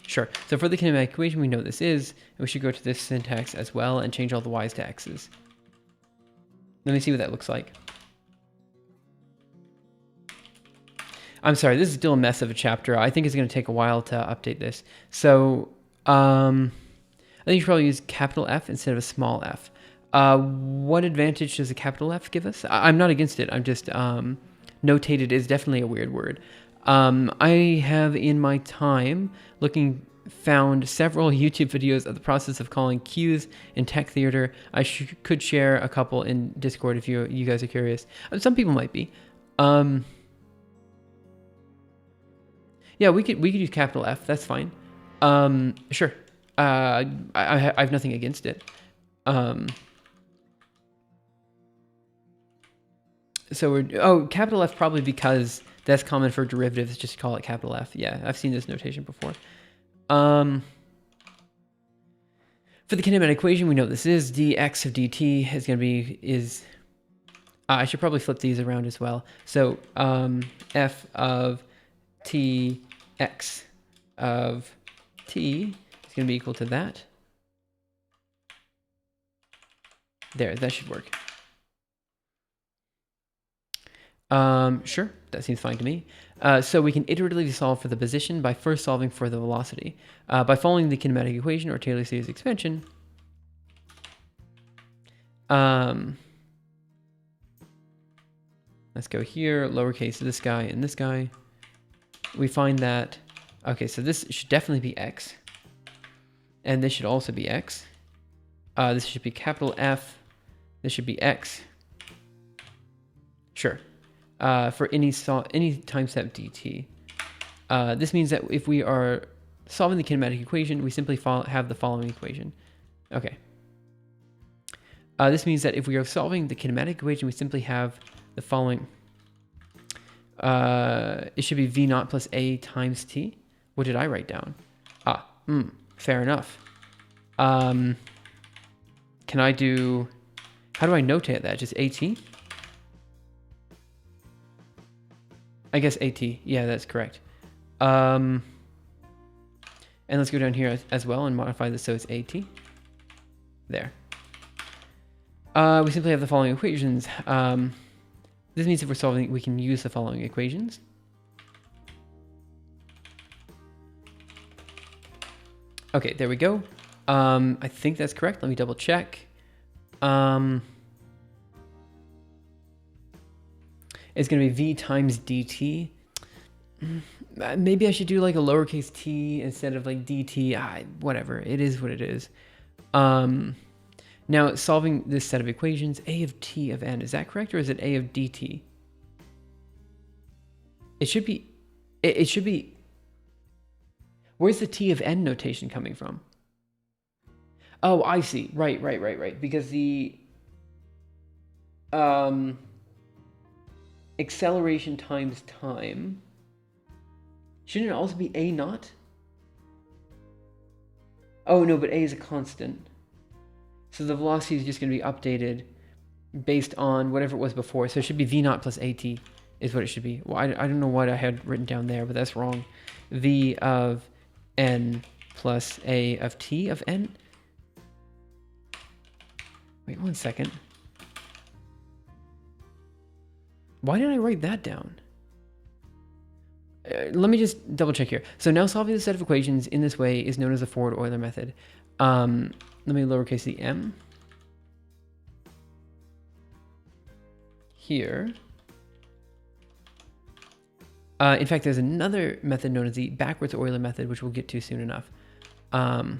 Sure. So for the kinematic equation, we know what this is, and we should go to this syntax as well and change all the y's to x's. Let me see what that looks like. I'm sorry, this is still a mess of a chapter. I think it's going to take a while to update this. So, I think you should probably use capital F instead of a small f. What advantage does a capital F give us? I'm not against it. I'm just, notated is definitely a weird word. I have in my time found several YouTube videos of the process of calling queues in Tech Theater. I could share a couple in Discord if you guys are curious. Some people might be. Yeah, we could use capital F. That's fine. Sure. I have nothing against it. So capital F probably because that's common for derivatives. Just call it capital F. Yeah, I've seen this notation before. For the kinematic equation, we know what this is. dx of dt is going to be I should probably flip these around as well. So f of t x of t is going to be equal to that. There, that should work. Sure, that seems fine to me. So we can iteratively solve for the position by first solving for the velocity. By following the kinematic equation or Taylor series expansion, let's go here, lowercase this guy and this guy. We find that, okay, so this should definitely be x. And this should also be x. This should be capital F. This should be x. Sure. For any time step dt. This means that if we are solving the kinematic equation, we simply have the following equation. Okay. This means that if we are solving the kinematic equation, we simply have the following. It should be v naught plus a times t. What did I write down? Fair enough. Can I do... How do I notate that? Just at? I guess at. Yeah, that's correct. And let's go down here as well and modify this so it's at. There. We simply have the following equations. This means if we're solving, we can use the following equations. Okay, there we go. I think that's correct. Let me double check. It's going to be v times dt. Maybe I should do like a lowercase t instead of like dt. Whatever. It is what it is. Now, solving this set of equations, a of t of n, is that correct, or is it a of dt? It should be... It should be... Where's the t of n notation coming from? Oh, I see. Right. Because the... acceleration times time... Shouldn't it also be a naught? Oh, no, but a is a constant. So the velocity is just going to be updated based on whatever it was before. So it should be v naught plus at is what it should be. Well, I don't know what I had written down there, but that's wrong. V of n plus A of t of n. Wait 1 second. Why did I write that down? Let me just double check here. So now solving the set of equations in this way is known as the Ford-Euler method. Let me lowercase the m. Here. In fact, there's another method known as the backwards Euler method, which we'll get to soon enough. The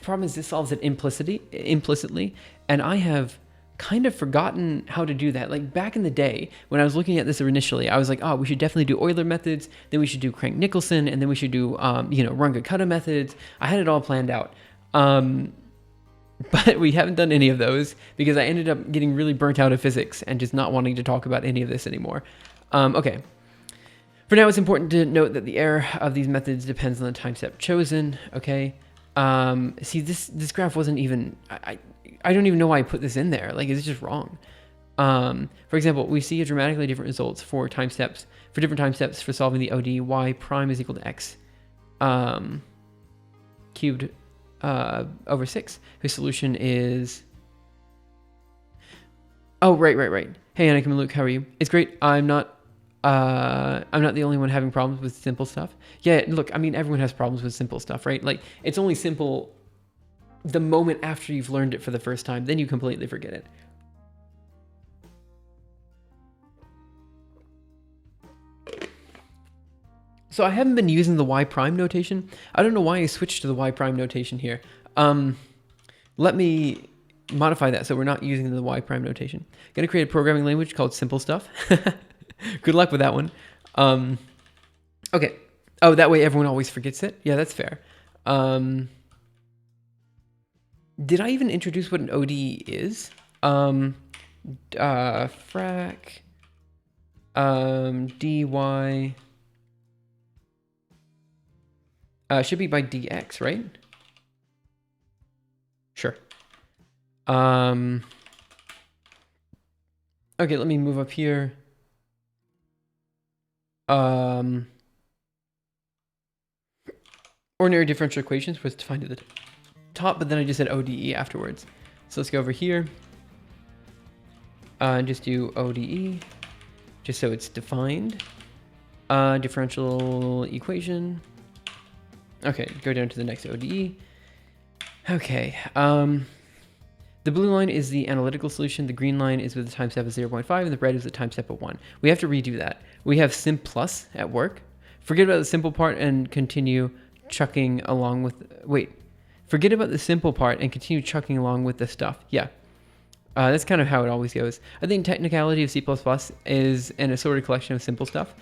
problem is this solves it implicitly, and I have kind of forgotten how to do that. Like back in the day when I was looking at this initially, I was like, oh, we should definitely do Euler methods, then we should do Crank-Nicholson, and then we should do, Runge-Kutta methods. I had it all planned out. But we haven't done any of those because I ended up getting really burnt out of physics and just not wanting to talk about any of this anymore. Okay. For now, it's important to note that the error of these methods depends on the time step chosen, okay? See, this graph wasn't even, I don't even know why I put this in there. Like, it's just wrong. For example, we see a dramatically different results for different time steps for solving the ODE. Y prime is equal to x cubed over 6, whose solution is... Oh, right. Hey, Anakin and Luke, how are you? It's great. I'm not the only one having problems with simple stuff. Yeah, look, I mean, everyone has problems with simple stuff, right? Like, it's only simple the moment after you've learned it for the first time, then you completely forget it. So I haven't been using the Y prime notation. I don't know why I switched to the Y prime notation here. Let me modify that so we're not using the Y prime notation. Gonna create a programming language called Simple Stuff. Good luck with that one. Okay. Oh, that way everyone always forgets it? Yeah, that's fair. Did I even introduce what an ODE is? Frac dy should be by dx, right? Sure. Okay, let me move up here. Ordinary differential equations was defined at the top, but then I just said ODE afterwards. So let's go over here and just do ODE, just so it's defined. Differential equation. Okay, go down to the next ODE. Okay, the blue line is the analytical solution, the green line is with the time step of 0.5, and the red is the time step of 1. We have to redo that. We have sim plus at work. Forget about the simple part and continue chucking along with... Wait, forget about the simple part and continue chucking along with the stuff. Yeah, that's kind of how it always goes. I think technicality of C++ is an assorted collection of simple stuff.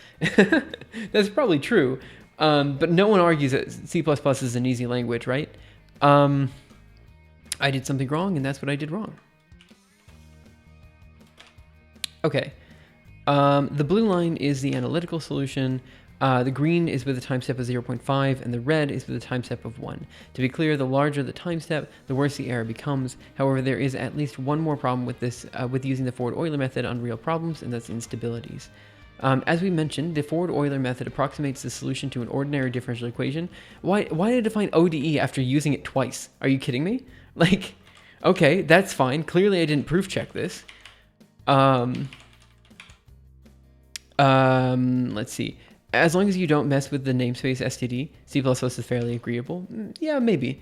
That's probably true, but no one argues that C++ is an easy language, right? I did something wrong, and that's what I did wrong. Okay. The blue line is the analytical solution. The green is with a time step of 0.5, and the red is with a time step of 1. To be clear, the larger the time step, the worse the error becomes. However, there is at least one more problem with this, with using the Ford-Euler method on real problems, and that's instabilities. As we mentioned, the Ford-Euler method approximates the solution to an ordinary differential equation. Why did I define ODE after using it twice? Are you kidding me? Like, okay, that's fine. Clearly I didn't proof check this. Let's see. As long as you don't mess with the namespace std, C++ is fairly agreeable. Yeah, maybe.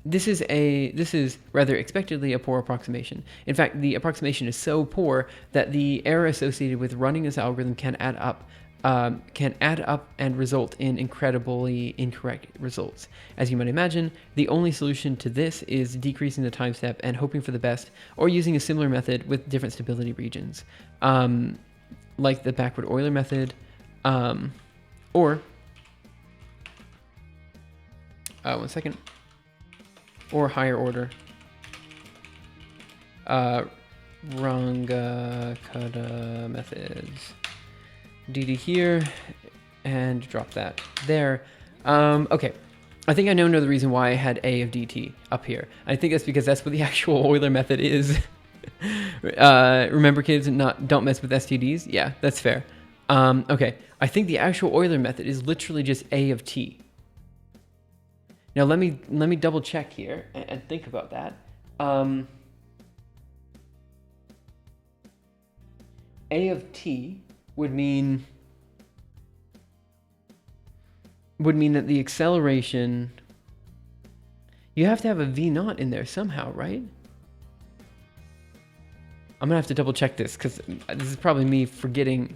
This is rather expectedly a poor approximation. In fact, the approximation is so poor that the error associated with running this algorithm can add up and result in incredibly incorrect results. As you might imagine, the only solution to this is decreasing the time step and hoping for the best, or using a similar method with different stability regions, like the backward Euler method, or 1 second, or higher order Runge-Kutta methods. DD here, and drop that there. Okay, I think I now know the reason why I had A of dt up here. I think that's because that's what the actual Euler method is. Remember, kids, don't mess with STDs. Yeah, that's fair. Okay, I think the actual Euler method is literally just A of t. Now let me double check here and think about that. A of t would mean that the acceleration, you have to have a v naught in there somehow, right? I'm gonna have to double check this because this is probably me forgetting.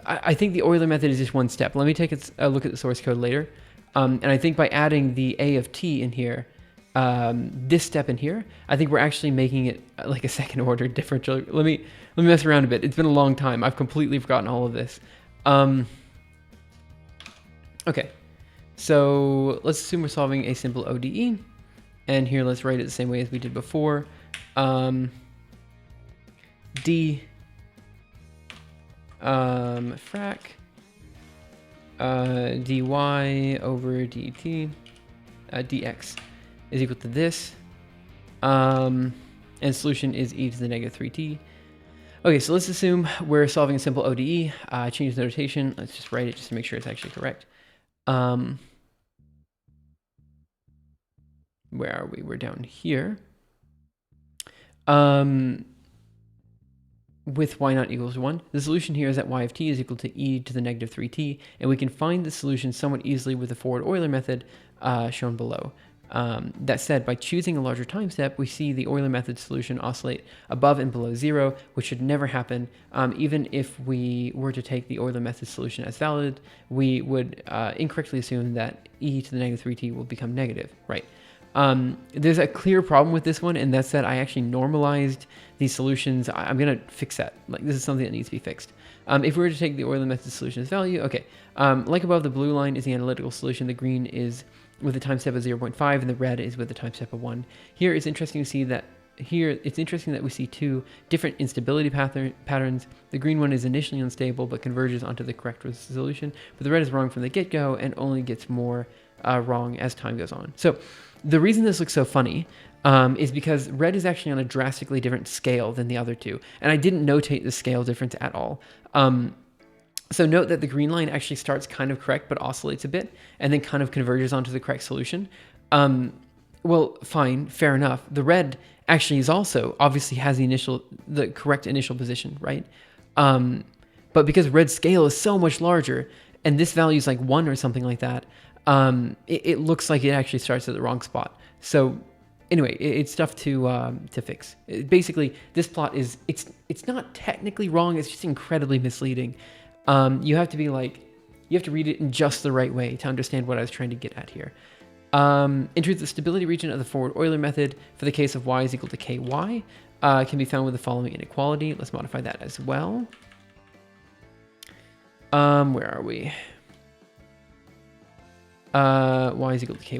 I think the Euler method is just one step. Let me take a look at the source code later. And I think by adding the A of t in here, this step in here, I think we're actually making it like a second order differential. Let me mess around a bit. It's been a long time. I've completely forgotten all of this. Okay, so let's assume we're solving a simple ODE. And here let's write it the same way as we did before. D frac dy over dt dx is equal to this, and solution is e to the negative 3t. Okay, so let's assume we're solving a simple ODE. Change the notation. Let's just write it just to make sure it's actually correct. Where are we? We're down here. With y naught equals 1, the solution here is that y of t is equal to e to the negative 3t, and we can find the solution somewhat easily with the forward Euler method shown below. That said, by choosing a larger time step, we see the Euler method solution oscillate above and below 0, which should never happen. Even if we were to take the Euler method solution as valid, we would incorrectly assume that e to the negative 3t will become negative, right? There's a clear problem with this one, and that's that I actually normalized these solutions. I'm going to fix that. Like, this is something that needs to be fixed. If we were to take the Euler method solution as value, okay. Like above, the blue line is the analytical solution. The green is with a time step of 0.5, and the red is with a time step of 1. Here it's interesting to see that we see two different instability patterns. The green one is initially unstable but converges onto the correct solution, but the red is wrong from the get-go and only gets more wrong as time goes on. So the reason this looks so funny is because red is actually on a drastically different scale than the other two, and I didn't notate the scale difference at all. So note that the green line actually starts kind of correct but oscillates a bit and then kind of converges onto the correct solution. Well, fine, fair enough. The red actually is also obviously has the correct initial position, right? But because red scale is so much larger and this value is like 1 or something like that, it looks like it actually starts at the wrong spot. So anyway, it's stuff to fix. Basically, this plot is, it's not technically wrong, it's just incredibly misleading. You have to read it in just the right way to understand what I was trying to get at here. In truth, the stability region of the forward Euler method for the case of y is equal to ky can be found with the following inequality. Let's modify that as well. Where are we? Y is equal to ky.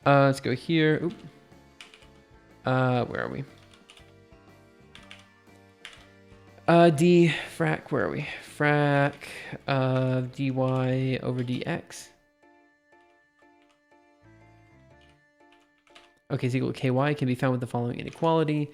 Let's go here. Oop. Where are we? D frac, where are we? Frac dy over dx. Okay, is equal to ky can be found with the following inequality.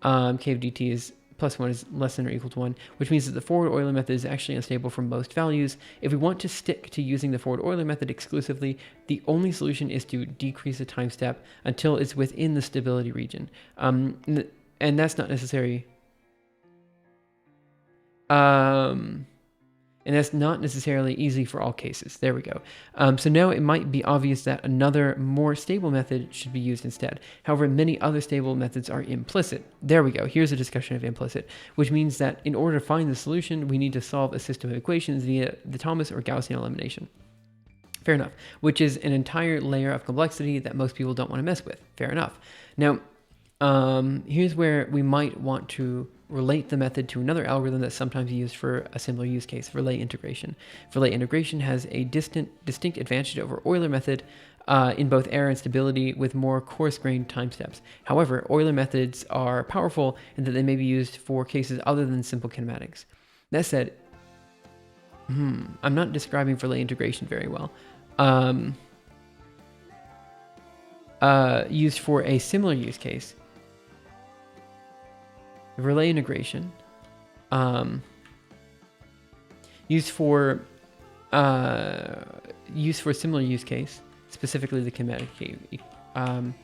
K of dt is plus 1 is less than or equal to 1, which means that the forward Euler method is actually unstable for most values. If we want to stick to using the forward Euler method exclusively, the only solution is to decrease the time step until it's within the stability region. And that's not necessary. And that's not necessarily easy for all cases. There we go. So now it might be obvious that another more stable method should be used instead. However, many other stable methods are implicit. There we go. Here's a discussion of implicit, which means that in order to find the solution, we need to solve a system of equations via the Thomas or Gaussian elimination. Fair enough. Which is an entire layer of complexity that most people don't want to mess with. Fair enough. Now, here's where we might want to relate the method to another algorithm that's sometimes used for a similar use case, Rayleigh integration. Rayleigh integration has a distinct advantage over Euler method in both error and stability with more coarse-grained time steps. However, Euler methods are powerful in that they may be used for cases other than simple kinematics. That said, I'm not describing Rayleigh integration very well. Used for a similar use case, relay integration, um, used for a similar use case, specifically the kinetic. Let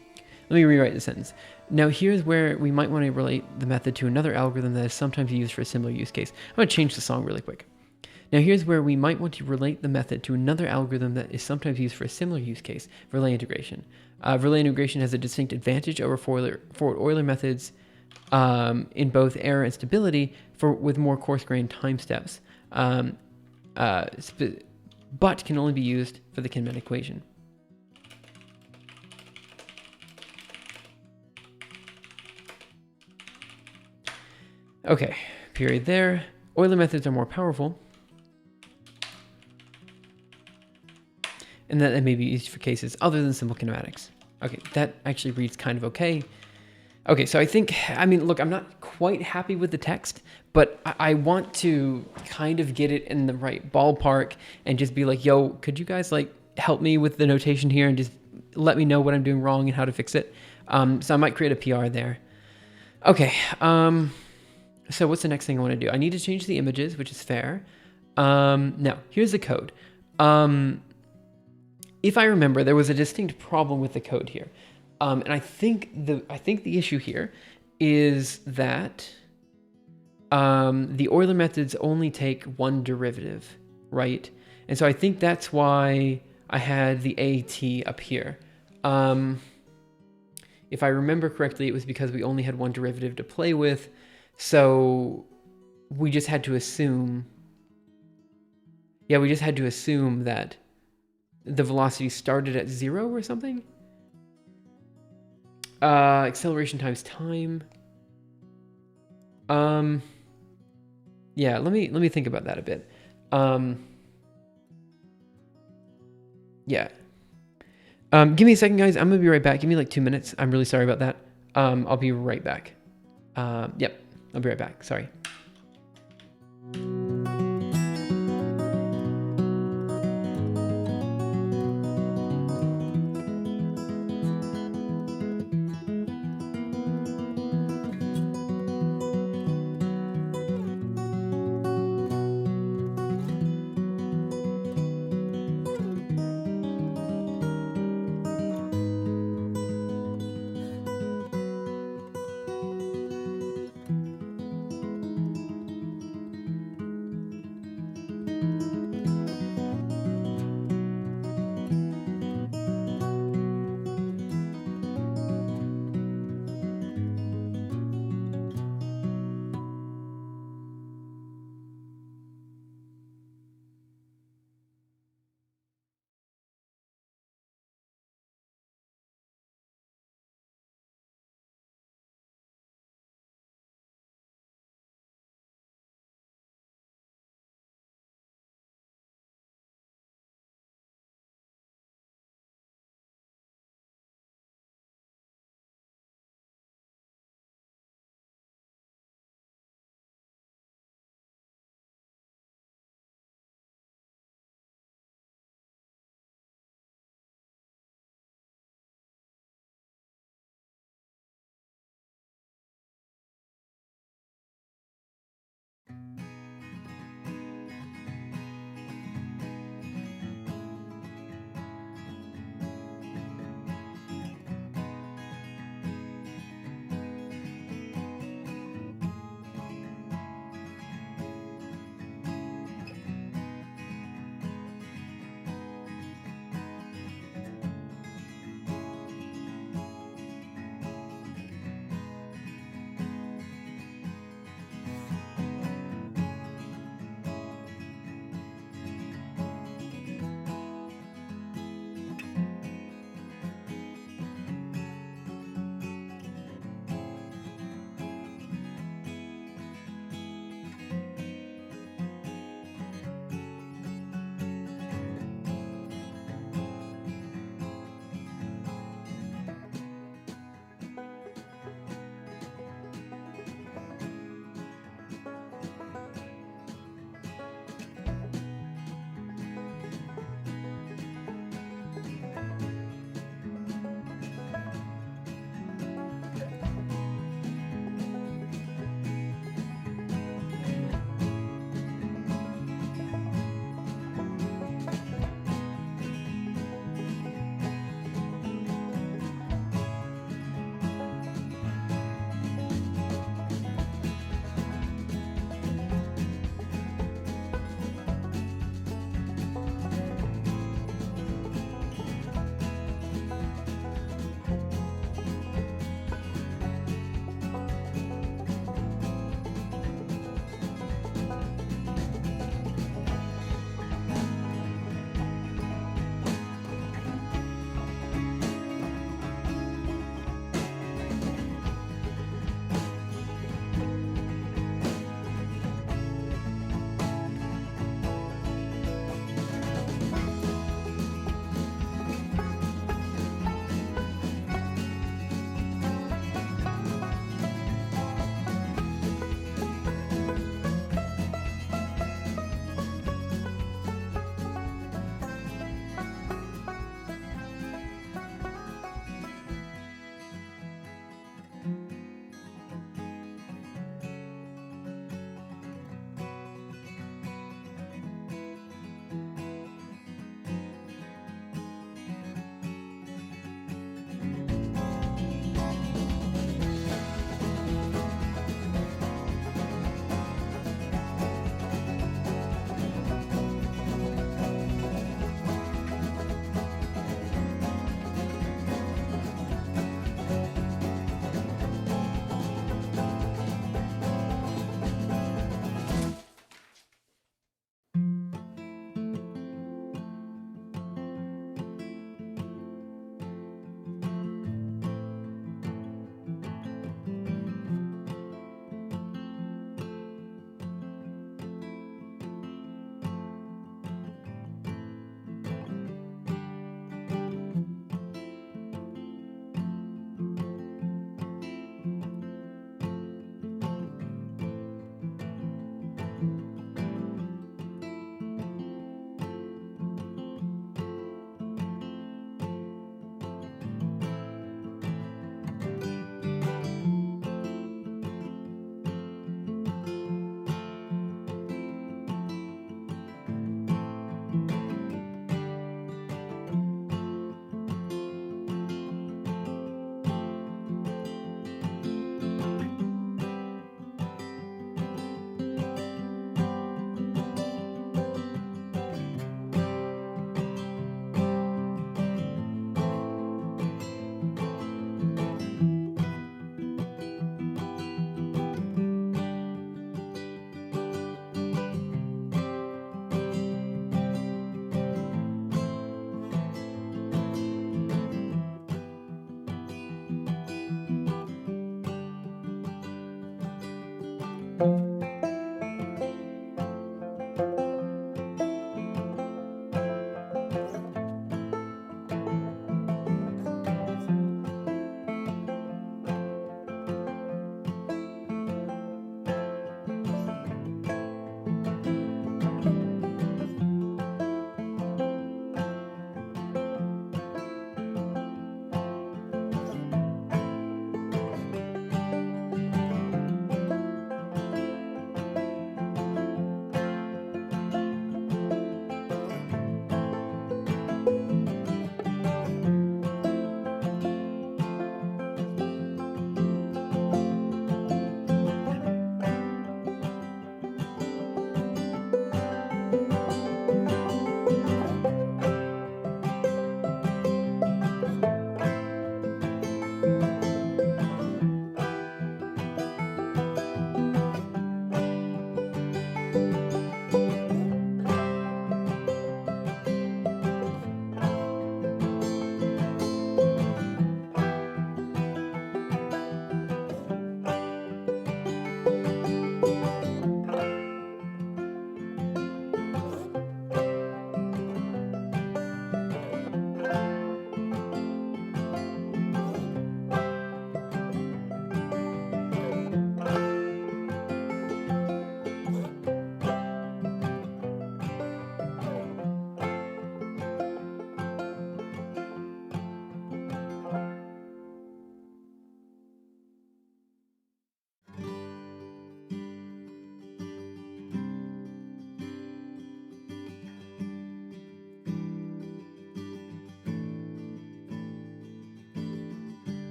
me rewrite the sentence. Now here's where we might want to relate the method to another algorithm that is sometimes used for a similar use case. I'm going to change the song really quick. Now here's where we might want to relate the method to another algorithm that is sometimes used for a similar use case, relay integration. Relay integration has a distinct advantage over forward Euler methods in both error and stability with more coarse-grained time steps, but can only be used for the kinematic equation. Okay, period there. Euler methods are more powerful, and that they may be used for cases other than simple kinematics. Okay, that actually reads kind of okay. Okay, so I mean, look, I'm not quite happy with the text, but I want to kind of get it in the right ballpark and just be like, yo, could you guys like help me with the notation here and just let me know what I'm doing wrong and how to fix it? So I might create a PR there. Okay, so what's the next thing I want to do? I need to change the images, which is fair. Now, here's the code. If I remember, there was a distinct problem with the code here. And I think the issue here is that the Euler methods only take one derivative, right? And so I think that's why I had the AT up here. If I remember correctly, it was because we only had one derivative to play with. So we just had to assume, that the velocity started at 0 or something. Acceleration times time. Yeah, let me think about that a bit. Yeah. Give me a second, guys. I'm gonna be right back. Give me like 2 minutes. I'm really sorry about that. I'll be right back. Yep, I'll be right back. Sorry.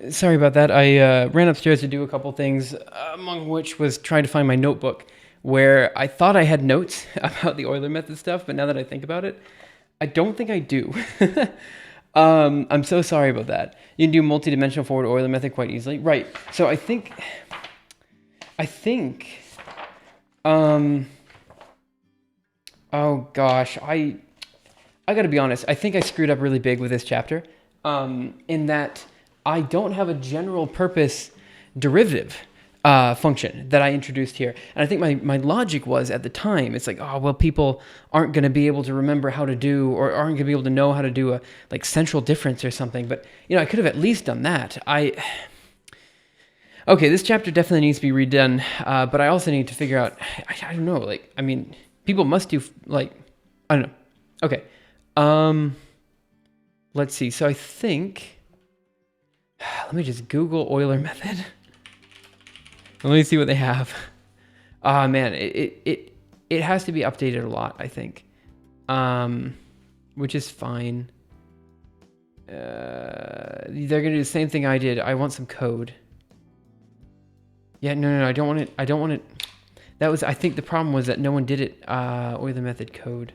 Sorry about that. I ran upstairs to do a couple things, among which was trying to find my notebook, where I thought I had notes about the Euler method stuff, but now that I think about it, I don't think I do. I'm so sorry about that. You can do multi-dimensional forward Euler method quite easily. Right. So I think, oh gosh, I got to be honest. I think I screwed up really big with this chapter, in that I don't have a general purpose derivative function that I introduced here. And I think my logic was at the time, it's like, oh, well, people aren't going to be able to remember how to do, or aren't going to be able to know how to do a like central difference or something. But, you know, I could have at least done that. Okay, this chapter definitely needs to be redone, but I also need to figure out, I don't know, like, I mean, people must do, like, I don't know. Okay. Let's see. So I think, let me just Google Euler method. Let me see what they have. Ah, man, it has to be updated a lot, I think. Which is fine. They're gonna do the same thing I did. I want some code. Yeah, no, I don't want it. I don't want it. That was, I think the problem was that no one did it. Euler method code.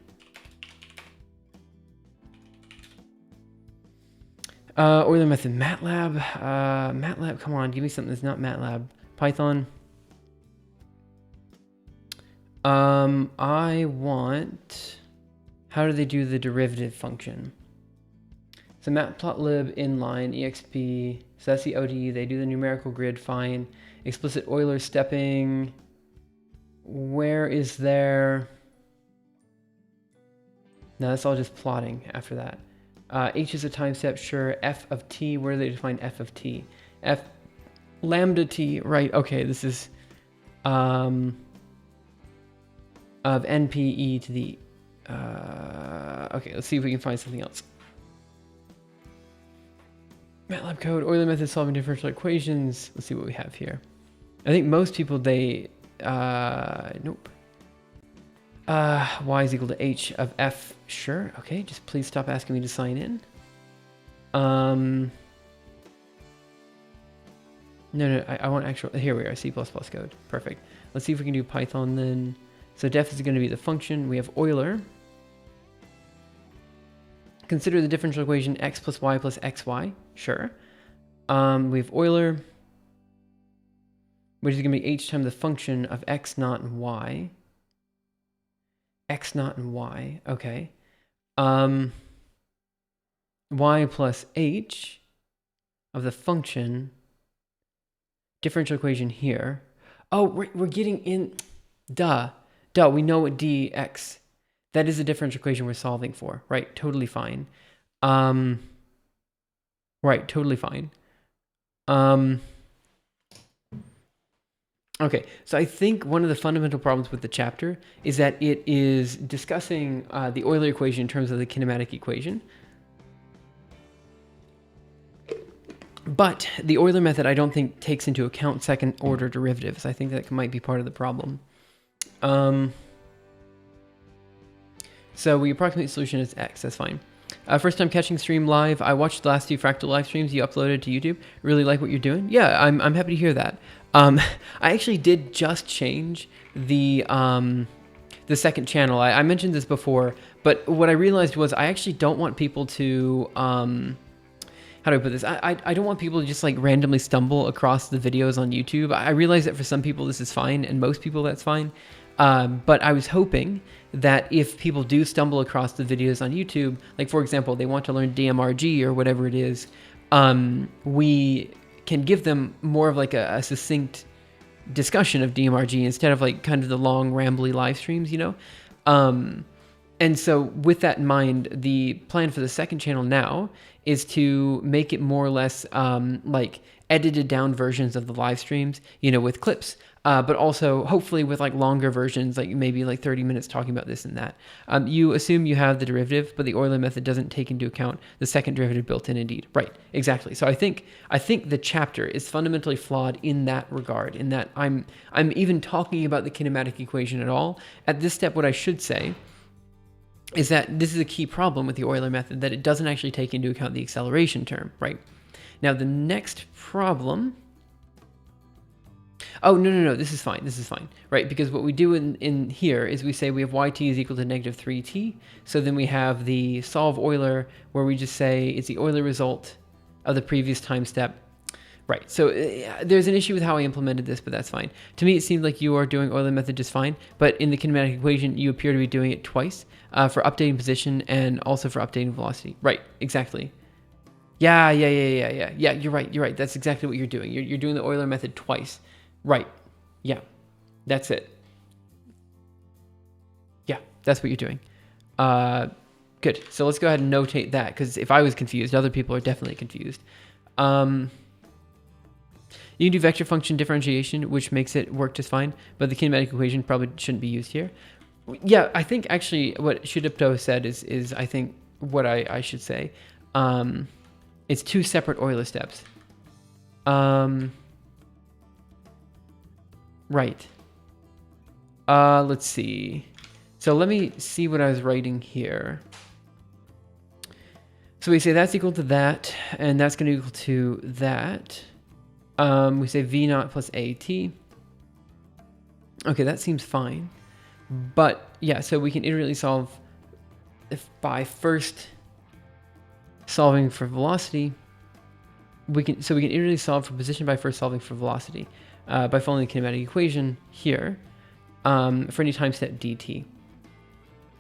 Euler method, MATLAB. MATLAB, come on, give me something that's not MATLAB. Python. I want, how do they do the derivative function? So matplotlib inline exp, so that's the ODE, they do the numerical grid, fine. Explicit Euler stepping, where is there? No, that's all just plotting after that. H is a time step, sure. F of t, where do they define f of t? F lambda t, right, okay, this is of npe to the, okay, let's see if we can find something else. MATLAB code, Euler method solving differential equations. Let's see what we have here. I think most people, they, nope. Y is equal to h of f, sure, okay, just please stop asking me to sign in. No, I want actual, here we are, C++ code, perfect. Let's see if we can do Python then. So def is going to be the function, we have Euler. Consider the differential equation x plus y plus xy, sure. We have Euler, which is going to be h times the function of x naught and y. X naught and y, okay. Y plus h, of the function differential equation here. Oh, we're getting in, duh, we know what dx, that is a differential equation we're solving for, right? Totally fine. Right, totally fine. Okay, so I think one of the fundamental problems with the chapter is that it is discussing the Euler equation in terms of the kinematic equation. But the Euler method, I don't think, takes into account second order derivatives. I think that might be part of the problem. So we approximate solution is x, that's fine. First time catching stream live. I watched the last 2 Fractal live streams you uploaded to YouTube. Really like what you're doing. Yeah, I'm happy to hear that. I actually did just change the second channel. I mentioned this before, but what I realized was I actually don't want people to, how do I put this? I don't want people to just like randomly stumble across the videos on YouTube. I realize that for some people this is fine, and most people that's fine. But I was hoping that if people do stumble across the videos on YouTube, like for example, they want to learn DMRG or whatever it is, we can give them more of like a succinct discussion of DMRG instead of like kind of the long rambly live streams, you know? And so with that in mind, the plan for the second channel now is to make it more or less like edited down versions of the live streams, you know, with clips, but also hopefully with like longer versions, like maybe like 30 minutes talking about this and that. You assume you have the derivative, but the Euler method doesn't take into account the second derivative built in indeed. Right, exactly. So I think the chapter is fundamentally flawed in that regard, in that I'm even talking about the kinematic equation at all. At this step, what I should say is that this is a key problem with the Euler method, that it doesn't actually take into account the acceleration term, right? Now the next problem, oh, no, this is fine, right? Because what we do in here is we say we have yt is equal to negative 3t, so then we have the solve Euler where we just say it's the Euler result of the previous time step. Right, so there's an issue with how I implemented this, but that's fine. To me, it seemed like you are doing Euler method just fine, but in the kinematic equation, you appear to be doing it twice, for updating position and also for updating velocity. Right, exactly. Yeah, you're right. That's exactly what you're doing. You're doing the Euler method twice. Right, yeah, that's it. Yeah, that's what you're doing. Good, so let's go ahead and notate that, because if I was confused, other people are definitely confused. You can do vector function differentiation, which makes it work just fine, but the kinematic equation probably shouldn't be used here. Yeah, I think actually what Shudipto said is I think what I should say. It's 2 separate Euler steps. Right. Let's see. So let me see what I was writing here. So we say that's equal to that, and that's going to equal to that. We say v naught plus at. Okay, that seems fine. But yeah, so we can iteratively solve by first solving for velocity. We can iteratively solve for position by first solving for velocity by following the kinematic equation here for any time step dt.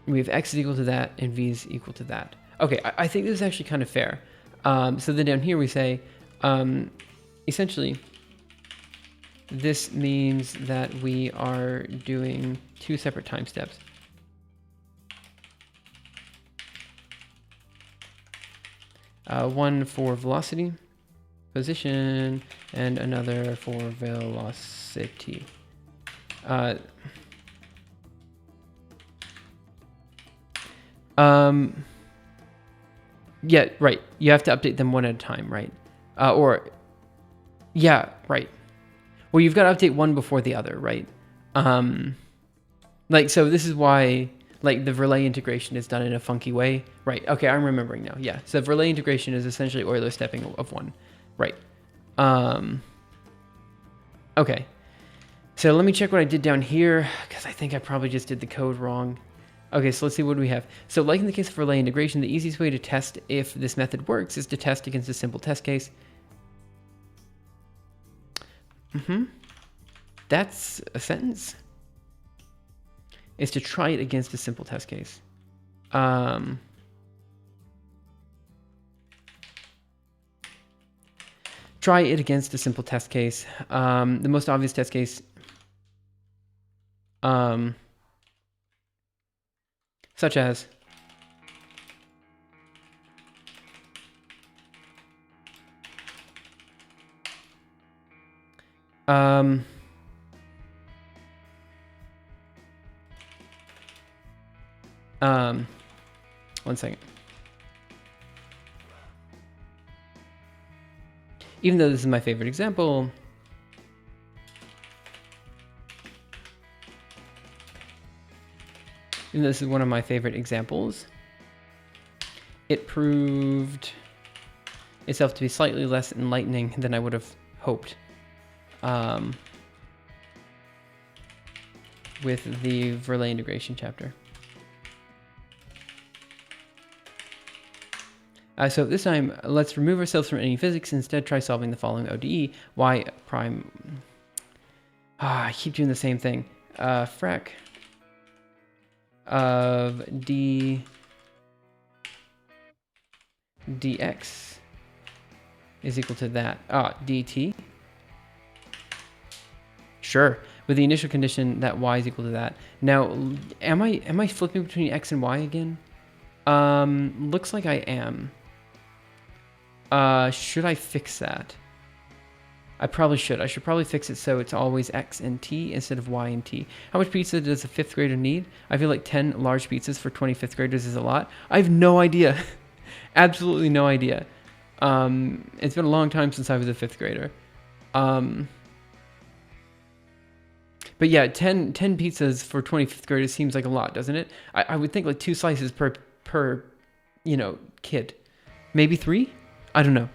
We have x is equal to that and v is equal to that. Okay, I think this is actually kind of fair. So then down here we say, essentially, this means that we are doing 2 separate time steps. One for velocity, position, and another for velocity. Yeah, right. You have to update them one at a time, right? Yeah, right. Well, you've got to update one before the other, right? Like, so this is why, like, the Verlet integration is done in a funky way. Right, okay, I'm remembering now, yeah. So Verlet integration is essentially Euler stepping of one, right? Okay. So let me check what I did down here, because I think I probably just did the code wrong. Okay, so let's see what do we have. So like in the case of Verlet integration, the easiest way to test if this method works is to test against a simple test case. That's a sentence. Is to try it against a simple test case. try it against a simple test case. The most obvious test case, such as one second. Even though this is my favorite example, even though this is one of my favorite examples, it proved itself to be slightly less enlightening than I would have hoped. With the Verlet integration chapter. So this time, let's remove ourselves from any physics and instead try solving the following ODE. Y prime... I keep doing the same thing. Frac of d dx is equal to that. Dt. Sure. With the initial condition that y is equal to that. Now, am I flipping between x and y again? Looks like I am. Should I fix that? I probably should. I should probably fix it so it's always x and t instead of y and t. How much pizza does a 5th grader need? I feel like 10 large pizzas for 20 5th graders is a lot. I have no idea. Absolutely no idea. It's been a long time since I was a 5th grader. But yeah, 10 pizzas for 20 5th graders seems like a lot, doesn't it? I would think like 2 slices per kid. Maybe 3? I don't know.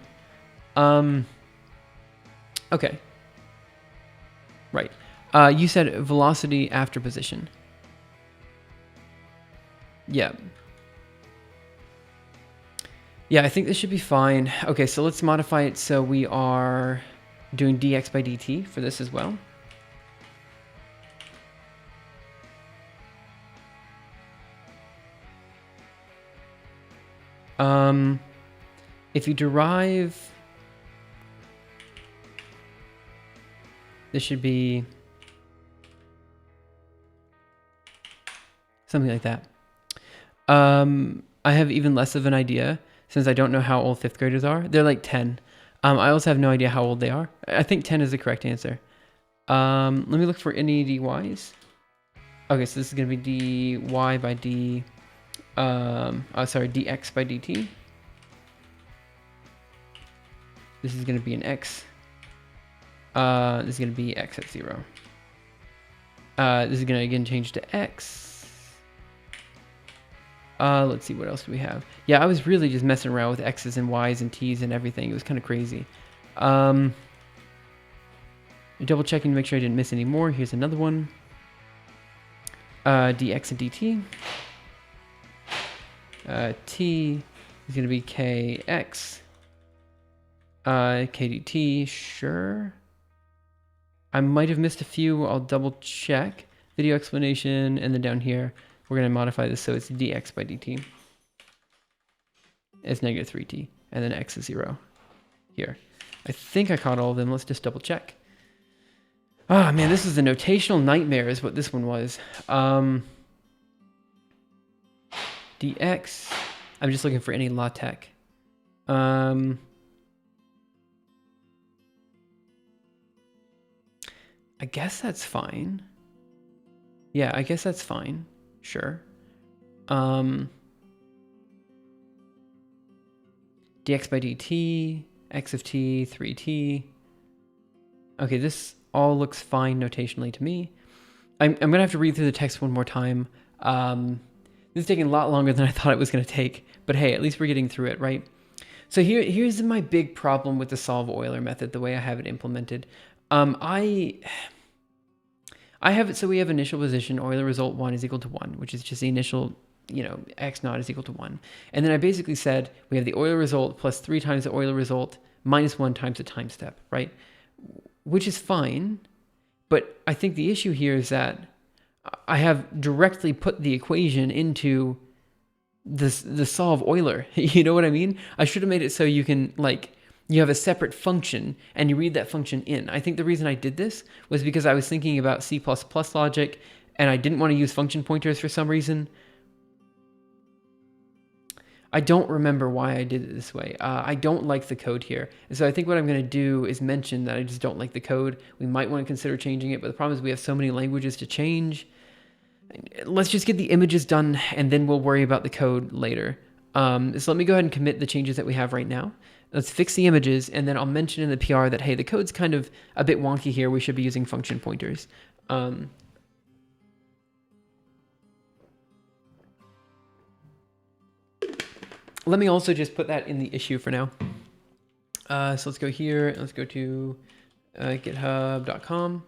Okay. Right. You said velocity after position. Yeah. Yeah, I think this should be fine. Okay, so let's modify it so we are doing dx by dt for this as well. If you derive, this should be something like that. I have even less of an idea since I don't know how old 5th graders are. They're like 10. I also have no idea how old they are. I think 10 is the correct answer. Let me look for any dy's. Okay, so this is going to be dy by d, dx by dt. This is going to be an x. This is going to be x at 0. This is going to again change to x. Let's see, what else do we have? Yeah, I was really just messing around with x's and y's and t's and everything. It was kind of crazy. Double checking to make sure I didn't miss any more. Here's another one. Dx and dt. T is going to be kx. Kdt, sure. I might have missed a few. I'll double check. Video explanation, and then down here, we're going to modify this so it's dx by dt. It's negative 3t, and then x is 0 here. I think I caught all of them. Let's just double check. Ah, man, this is a notational nightmare is what this one was. Dx. I'm just looking for any LaTeX. I guess that's fine. Yeah, I guess that's fine. Sure. Dx by dt, x of t, 3t. Okay, this all looks fine notationally to me. I'm going to have to read through the text one more time. This is taking a lot longer than I thought it was going to take. But hey, at least we're getting through it, right? So here's my big problem with the solve Euler method, the way I have it implemented. I have it so we have initial position, Euler result 1 is equal to 1, which is just the initial, x naught is equal to 1. And then I basically said we have the Euler result plus 3 times the Euler result minus 1 times the time step, right? Which is fine, but I think the issue here is that I have directly put the equation into the solve Euler. You know what I mean? I should have made it so you can you have a separate function and you read that function in. I think the reason I did this was because I was thinking about C++ logic and I didn't want to use function pointers for some reason. I don't remember why I did it this way. I don't like the code here. And so I think what I'm going to do is mention that I just don't like the code. We might want to consider changing it, but the problem is we have so many languages to change. Let's just get the images done and then we'll worry about the code later. So let me go ahead and commit the changes that we have right now. Let's fix the images, and then I'll mention in the PR that, hey, the code's kind of a bit wonky here. We should be using function pointers. Let me also just put that in the issue for now. So let's go here, and let's go to github.com.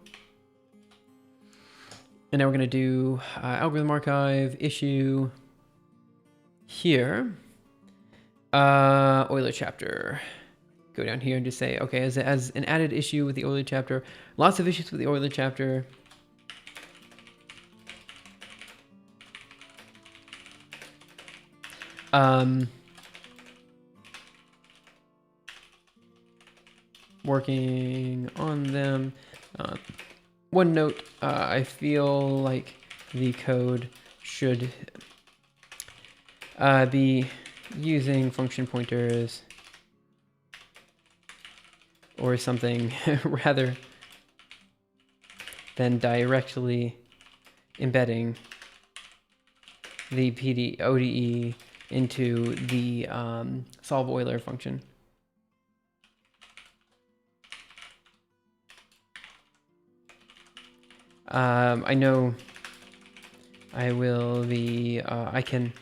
And now we're going to do algorithm archive, issue, here, Euler chapter. Go down here and just say, okay, as an added issue with the Euler chapter, lots of issues with the Euler chapter. Working on them. One note, I feel like the code should be using function pointers or something rather than directly embedding the ODE into the solve Euler function. I know I will be, I can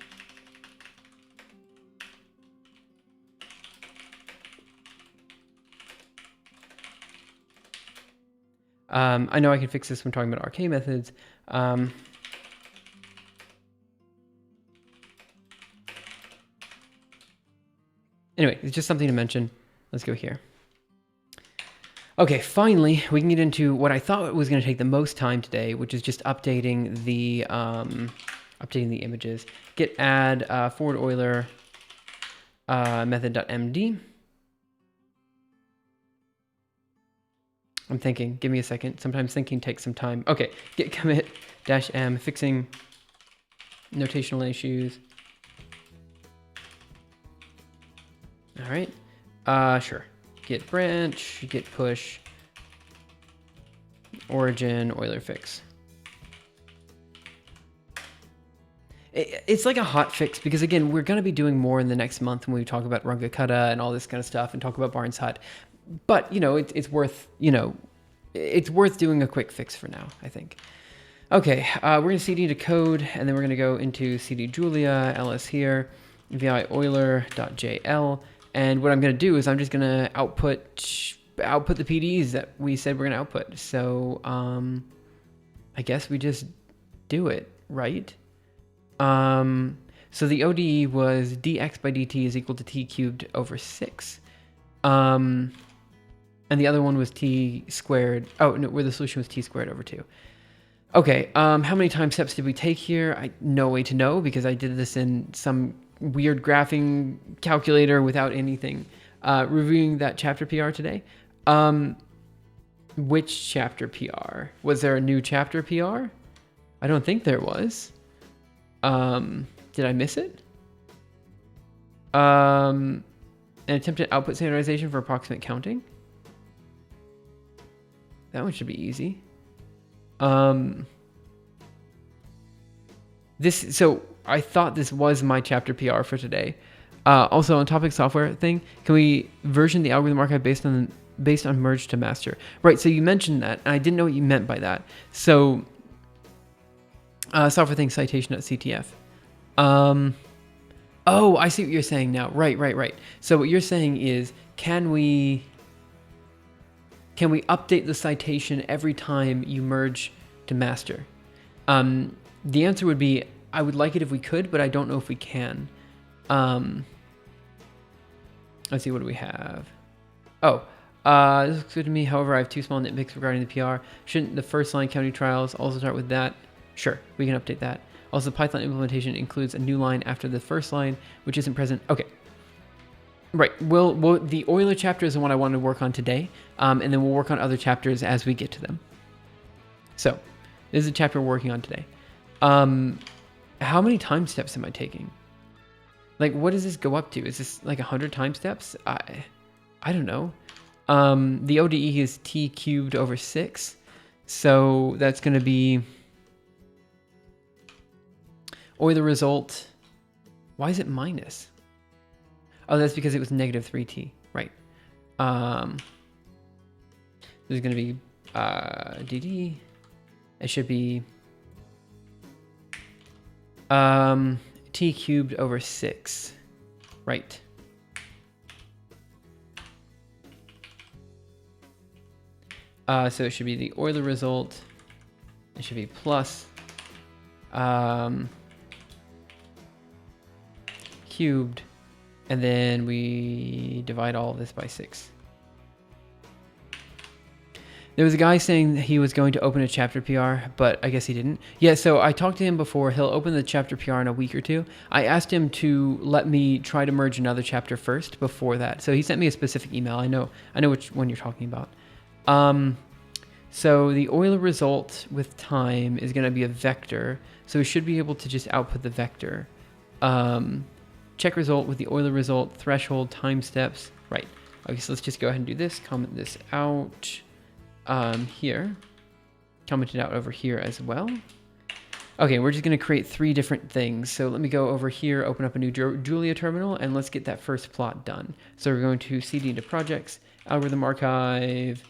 I know I can fix this when talking about RK methods. Anyway, it's just something to mention. Let's go here. Okay, finally, we can get into what I thought was going to take the most time today, which is just updating the images. Git add forward Euler method.md. I'm thinking, give me a second. Sometimes thinking takes some time. Okay, git commit -m, fixing notational issues. All right, sure. Git branch, git push, origin, Euler fix. It's like a hot fix because, again, we're going to be doing more in the next month when we talk about Runge-Kutta and all this kind of stuff and talk about Barnes Hut. But, you know, it's worth, you know, it's worth doing a quick fix for now, I think. Okay, we're going to cd to code, and then we're going to go into cd Julia, ls here, vi euler.jl. And what I'm going to do is I'm just going to output the PDs that we said we're going to output. So I guess we just do it, right? So the ODE was dx by dt is equal to t cubed over 6. And the other one was t squared. Oh, no, where the solution was t squared over 2. Okay, how many time steps did we take here? No way to know because I did this in some weird graphing calculator without anything. Reviewing that chapter PR today. Which chapter PR? Was there a new chapter PR? I don't think there was. Did I miss it? An attempted output standardization for approximate counting. That one should be easy. So I thought this was my chapter PR for today. Also on topic software thing, can we version the algorithm archive based on merge to master? Right. So you mentioned that, and I didn't know what you meant by that. So software thing citation.ctf. Oh, I see what you're saying now. Right. So what you're saying is, can we update the citation every time you merge to master? The answer would be, I would like it if we could, but I don't know if we can. Let's see, what do we have? Oh, this looks good to me. However, I have 2 small nitpicks regarding the PR. Shouldn't the first line county trials also start with that? Sure, we can update that. Also, Python implementation includes a new line after the first line, which isn't present. Okay. Right. Well, the Euler chapter is the one I wanted to work on today, and then we'll work on other chapters as we get to them. So, this is a chapter we're working on today. How many time steps am I taking? Like, what does this go up to? Is this like 100 time steps? I don't know. The ODE is t cubed over 6, so that's going to be Euler result. Why is it minus? Oh, that's because it was negative 3t, right? There's going to be dd. It should be t cubed over 6, right? So it should be the Euler result. It should be plus cubed, and then we divide all of this by 6. There was a guy saying that he was going to open a chapter PR, but I guess he didn't. Yeah, so I talked to him before. He'll open the chapter PR in a week or two. I asked him to let me try to merge another chapter first before that. So he sent me a specific email. I know which one you're talking about. So the Euler result with time is going to be a vector. So we should be able to just output the vector. Check result with the Euler result, threshold, time steps. Right. Okay, so let's just go ahead and do this. Comment this out here. Comment it out over here as well. Okay, we're just going to create 3 different things. So let me go over here, open up a new Julia terminal, and let's get that first plot done. So we're going to cd into projects, algorithm archive,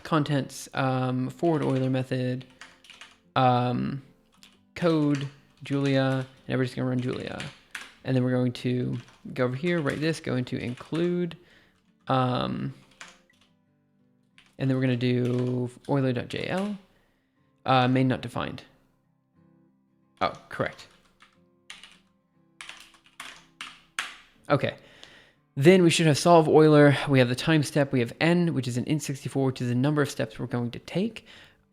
contents, forward Euler method, code, Julia, and we're just going to run Julia. And then we're going to go over here, write this, go into include, and then we're going to do Euler.jl, main not defined. Oh, correct. Okay. Then we should have solve Euler. We have the time step. We have n, which is an int64, which is the number of steps we're going to take.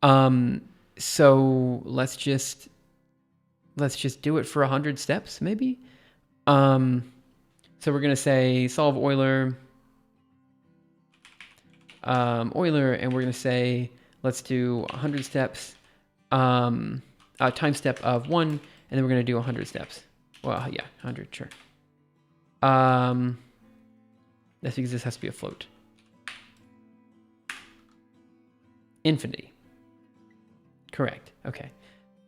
So let's just do it for 100 steps, maybe. So we're gonna say solve Euler, and we're gonna say let's do 100 steps, time step of 1, and then we're gonna do 100 steps. Well, yeah, 100, sure. That's because this has to be a float. Infinity. Correct. Okay.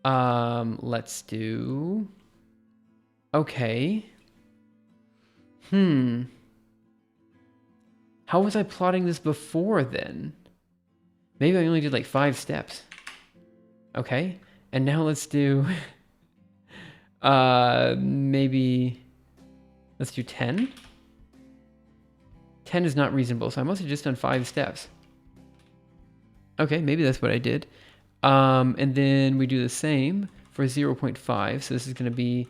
Let's do... Okay. How was I plotting this before then? Maybe I only did like 5 steps. Okay. And now let's do... maybe... Let's do 10. 10 is not reasonable, so I must have just done 5 steps. Okay, maybe that's what I did. And then we do the same for 0.5. So this is going to be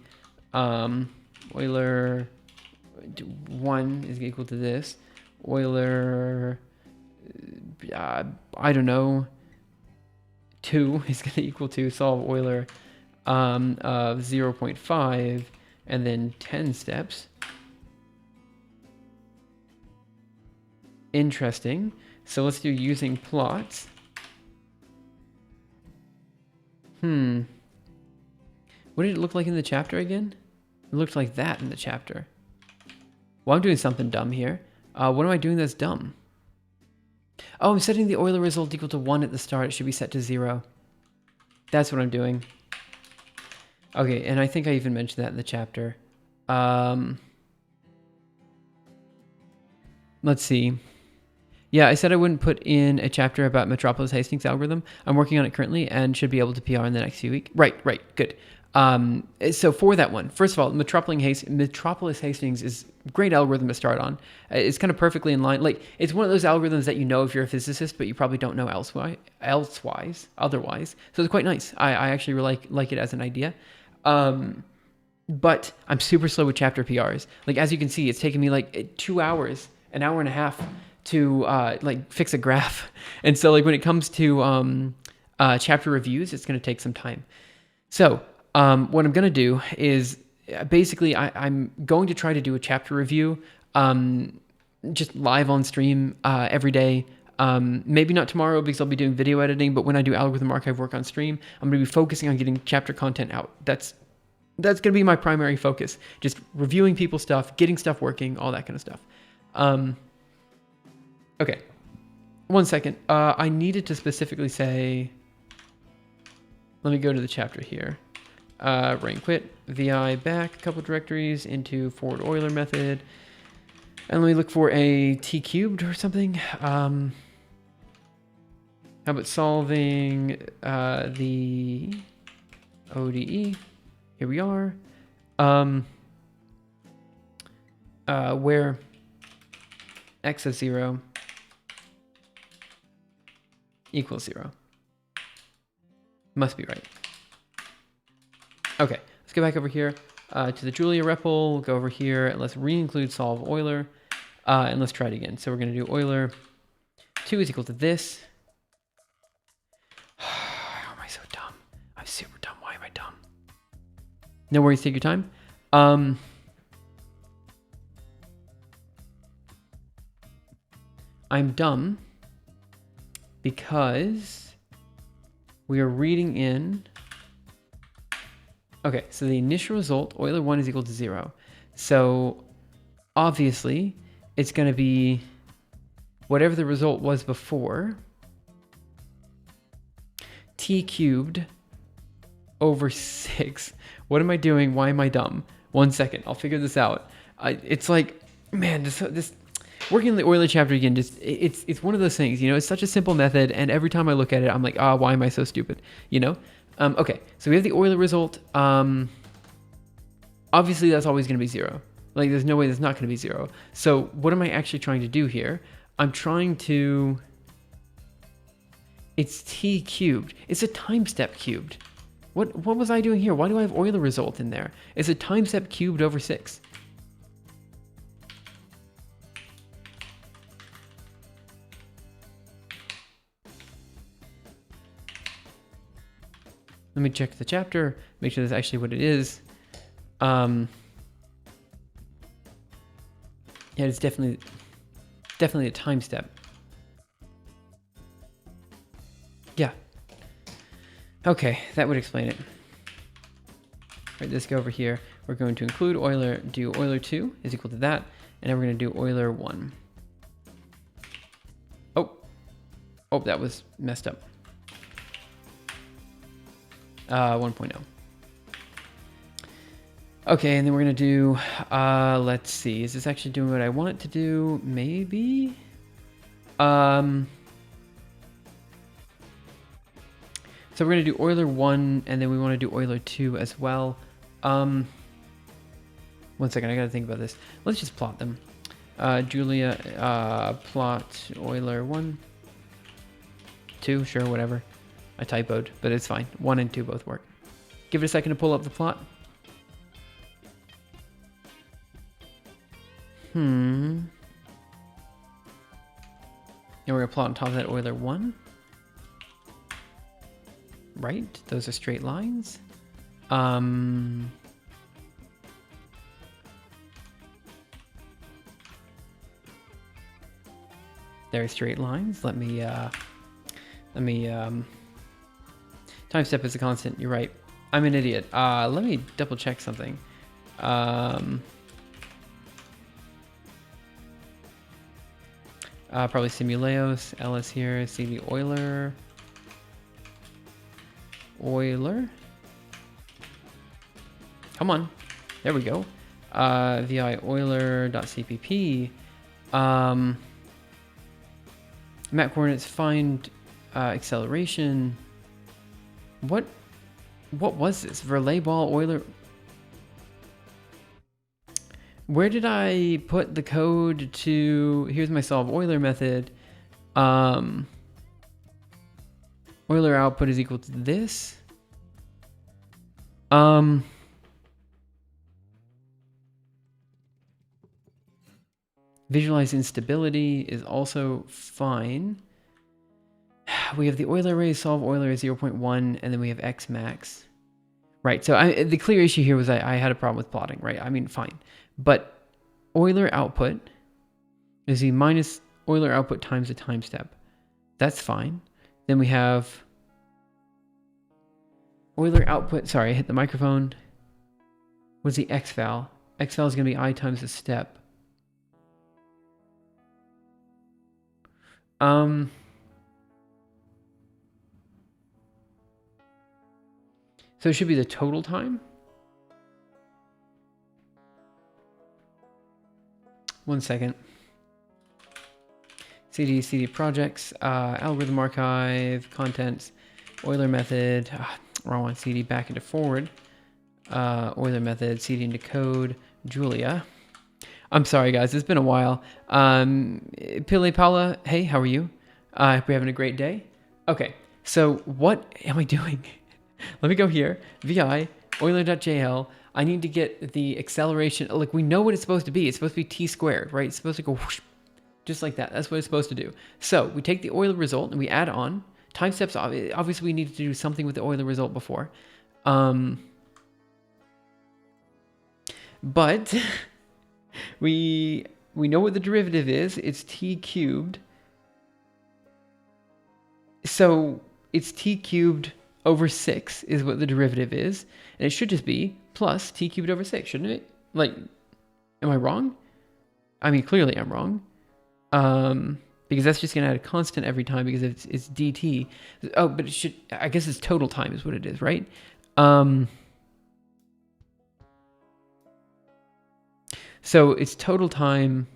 Euler 1 is equal to this. Euler, I don't know, 2 is going to equal to solve Euler of 0.5 and then 10 steps. Interesting. So let's do using plots. What did it look like in the chapter again? It looked like that in the chapter. Well, I'm doing something dumb here. What am I doing that's dumb? Oh, I'm setting the Euler result equal to 1 at the start. It should be set to 0. That's what I'm doing. Okay, and I think I even mentioned that in the chapter. Let's see. Yeah, I said I wouldn't put in a chapter about Metropolis Hastings algorithm. I'm working on it currently and should be able to PR in the next few weeks. Right, good. So for that one, first of all, Metropolis Hastings is a great algorithm to start on. It's kind of perfectly in line. Like, it's one of those algorithms that you know if you're a physicist, but you probably don't know otherwise. So it's quite nice. I actually really like it as an idea. But I'm super slow with chapter PRs. Like, as you can see, it's taken me like 2 hours, an hour and a half to like fix a graph. And so like when it comes to chapter reviews, it's going to take some time. So what I'm going to do is basically I'm going to try to do a chapter review, just live on stream every day. Maybe not tomorrow because I'll be doing video editing, but when I do algorithm archive work on stream, I'm going to be focusing on getting chapter content out. That's going to be my primary focus. Just reviewing people's stuff, getting stuff working, all that kind of stuff. Okay. 1 second. I needed to specifically say, let me go to the chapter here. Rain quit, vi back a couple directories into forward Euler method. And let me look for a t cubed or something. How about solving the ODE? Here we are. Where x of 0 equals 0. Must be right. Okay, let's go back over here to the Julia REPL. Go over here and let's re-include solve Euler. And let's try it again. So we're going to do Euler 2 is equal to this. How am I so dumb? I'm super dumb. Why am I dumb? No worries, take your time. I'm dumb because we are reading in. Okay, so the initial result, Euler 1 is equal to 0. So obviously it's going to be whatever the result was before, t cubed over 6. What am I doing? Why am I dumb? 1 second, I'll figure this out. It's like, man, this working on the Euler chapter again, just it's one of those things, you know, it's such a simple method, and every time I look at it, I'm like, why am I so stupid? You know? Okay, so we have the Euler result. Obviously that's always going to be 0. Like, there's no way that's not going to be 0. So what am I actually trying to do here? I'm trying to, it's t cubed. It's a time step cubed. What was I doing here? Why do I have Euler result in there? It's a time step cubed over 6. Let me check the chapter, make sure that's actually what it is. Yeah, it's definitely a time step. Yeah. Okay, that would explain it. All right, let's go over here. We're going to include Euler, do Euler 2 is equal to that, and then we're going to do Euler 1. Oh, that was messed up. 1.0. Okay, and then we're going to do, let's see, is this actually doing what I want it to do? Maybe? So we're going to do Euler 1, and then we want to do Euler 2 as well. 1 second, I got to think about this. Let's just plot them. Julia, plot Euler 1, 2, sure, whatever. I typoed, but it's fine. 1 and 2 both work. Give it a second to pull up the plot. And we're going to plot on top of that Euler 1. Right, those are straight lines. They're straight lines. Let me time step is a constant. You're right. I'm an idiot. Let me double check something. Probably Simuleos, LS here, see the Euler. Come on. There we go. Vi Euler.cpp. Map coordinates, find acceleration. What was this? Verlet-Ball Euler. Where did I put the code to, here's my solve Euler method. Euler output is equal to this. Visualize instability is also fine. We have the Euler array, solve Euler is 0.1, and then we have X max. Right. So the clear issue here was I had a problem with plotting, right? I mean, fine. But Euler output is the minus Euler output times the time step. That's fine. Then we have Euler output. Sorry, I hit the microphone. What's the xval? Xval is going to be I times the step. So it should be the total time. 1 second. CD projects, algorithm archive, contents, Euler method, wrong one, CD back into forward, Euler method, CD into code, Julia. I'm sorry guys, it's been a while. Pile Paula, hey, how are you? I hope you're having a great day. Okay, so what am I doing? Let me go here, VI, Euler.jl. I need to get the acceleration, like we know what it's supposed to be. It's supposed to be t squared, right? It's supposed to go whoosh, just like that. That's what it's supposed to do. So we take the Euler result and we add on. Time steps, obviously we needed to do something with the Euler result before. But we know what the derivative is. It's t cubed. So it's t cubed over 6 is what the derivative is. And it should just be plus t cubed over 6, shouldn't it? Like, am I wrong? I mean, clearly I'm wrong. Because that's just going to add a constant every time because it's dt. Oh, but it should, I guess it's total time is what it is, right? So it's total time.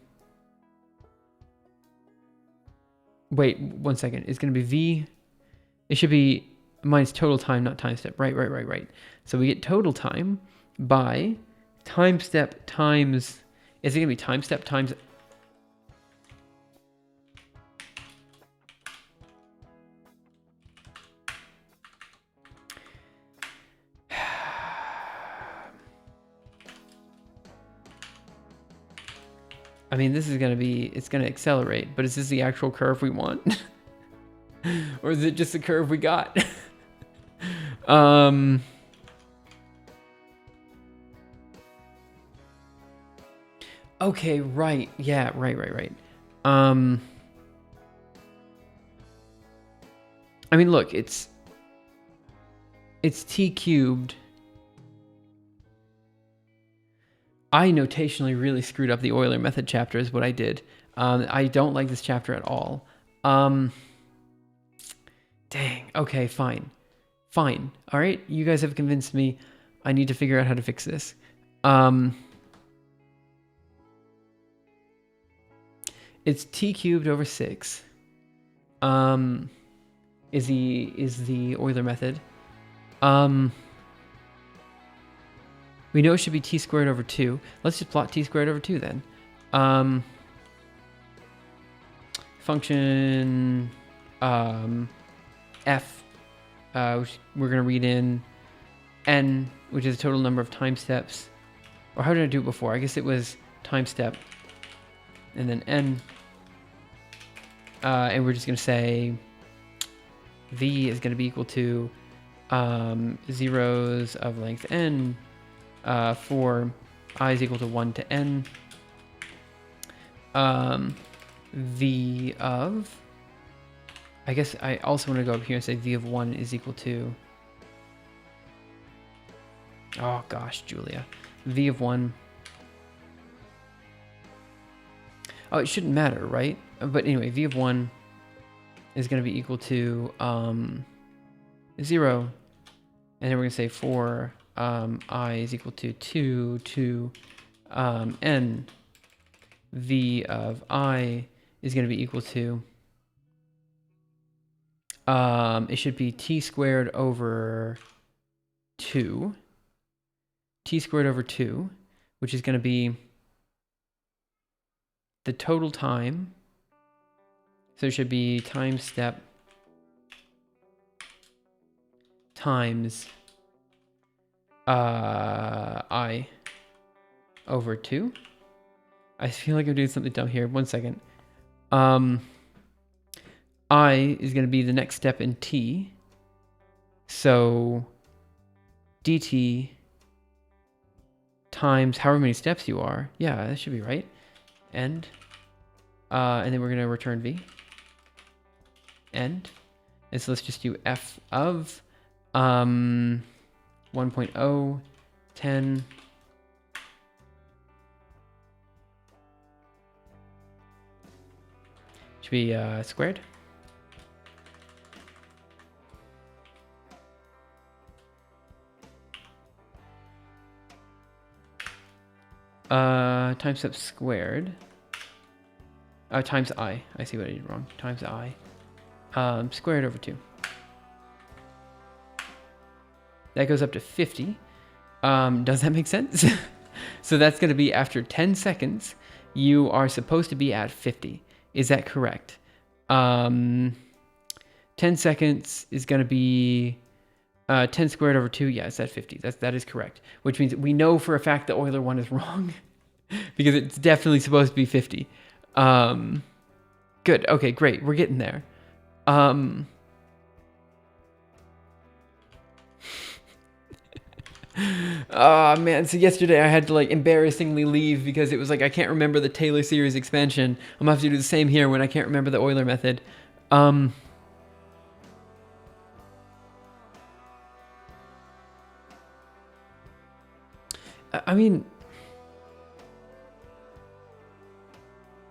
Wait, 1 second. It's going to be v. It should be minus total time, not time step. Right. So we get total time by time step times. Is it going to be time step times? I mean, this is going to be, it's going to accelerate, but is this the actual curve we want? Or is it just the curve we got? Okay, right. Yeah, right. I mean, look, it's t cubed. I notationally really screwed up the Euler method chapter is what I did. I don't like this chapter at all. Dang. Okay, fine. All right, you guys have convinced me. I need to figure out how to fix this. It's t cubed over 6. Is the Euler method. We know it should be t squared over 2. Let's just plot t squared over 2 then. Function f, which we're going to read in n, which is the total number of time steps. Or how did I do it before? I guess it was time step and then n. And we're just going to say v is going to be equal to zeros of length n. For I is equal to 1 to n, v of, I guess I also want to go up here and say v of 1 is equal to, oh gosh, Julia, v of 1, oh, it shouldn't matter, right? But anyway, v of 1 is going to be equal to 0, and then we're going to say for I is equal to 2 to n, v of I is going to be equal to, it should be t squared over 2, which is going to be the total time. So it should be time step times I over 2. I feel like I'm doing something dumb here. 1 second. I is going to be the next step in t. So dt times however many steps you are. Yeah, that should be right. End. And then we're going to return v. End. And so let's just do f of 1.0, 10. Should be squared. Time step squared. Times I. I see what I did wrong. Times I. Squared over 2. That goes up to 50. Does that make sense? So that's going to be after 10 seconds, you are supposed to be at 50. Is that correct? 10 seconds is going to be 10 squared over 2. Yeah, it's at 50. That is correct. Which means we know for a fact that Euler 1 is wrong because it's definitely supposed to be 50. Good. Okay, great. We're getting there. Oh man, so yesterday I had to like embarrassingly leave because it was like I can't remember the Taylor series expansion. I'm gonna have to do the same here when I can't remember the Euler method. I mean,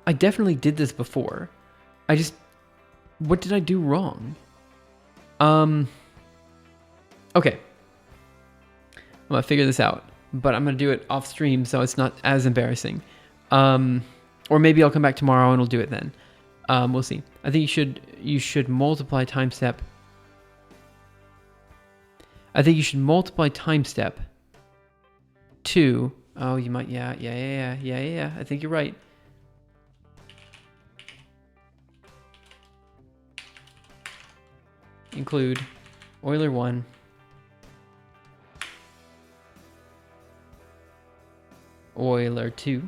I definitely did this before. What did I do wrong? Okay. I'm gonna figure this out, but I'm gonna do it off stream so it's not as embarrassing. Or maybe I'll come back tomorrow and we'll do it then. We'll see. I think you should multiply time step. I think you should multiply time step to, oh, you might, yeah. I think you're right. Include Euler 1. Euler 2.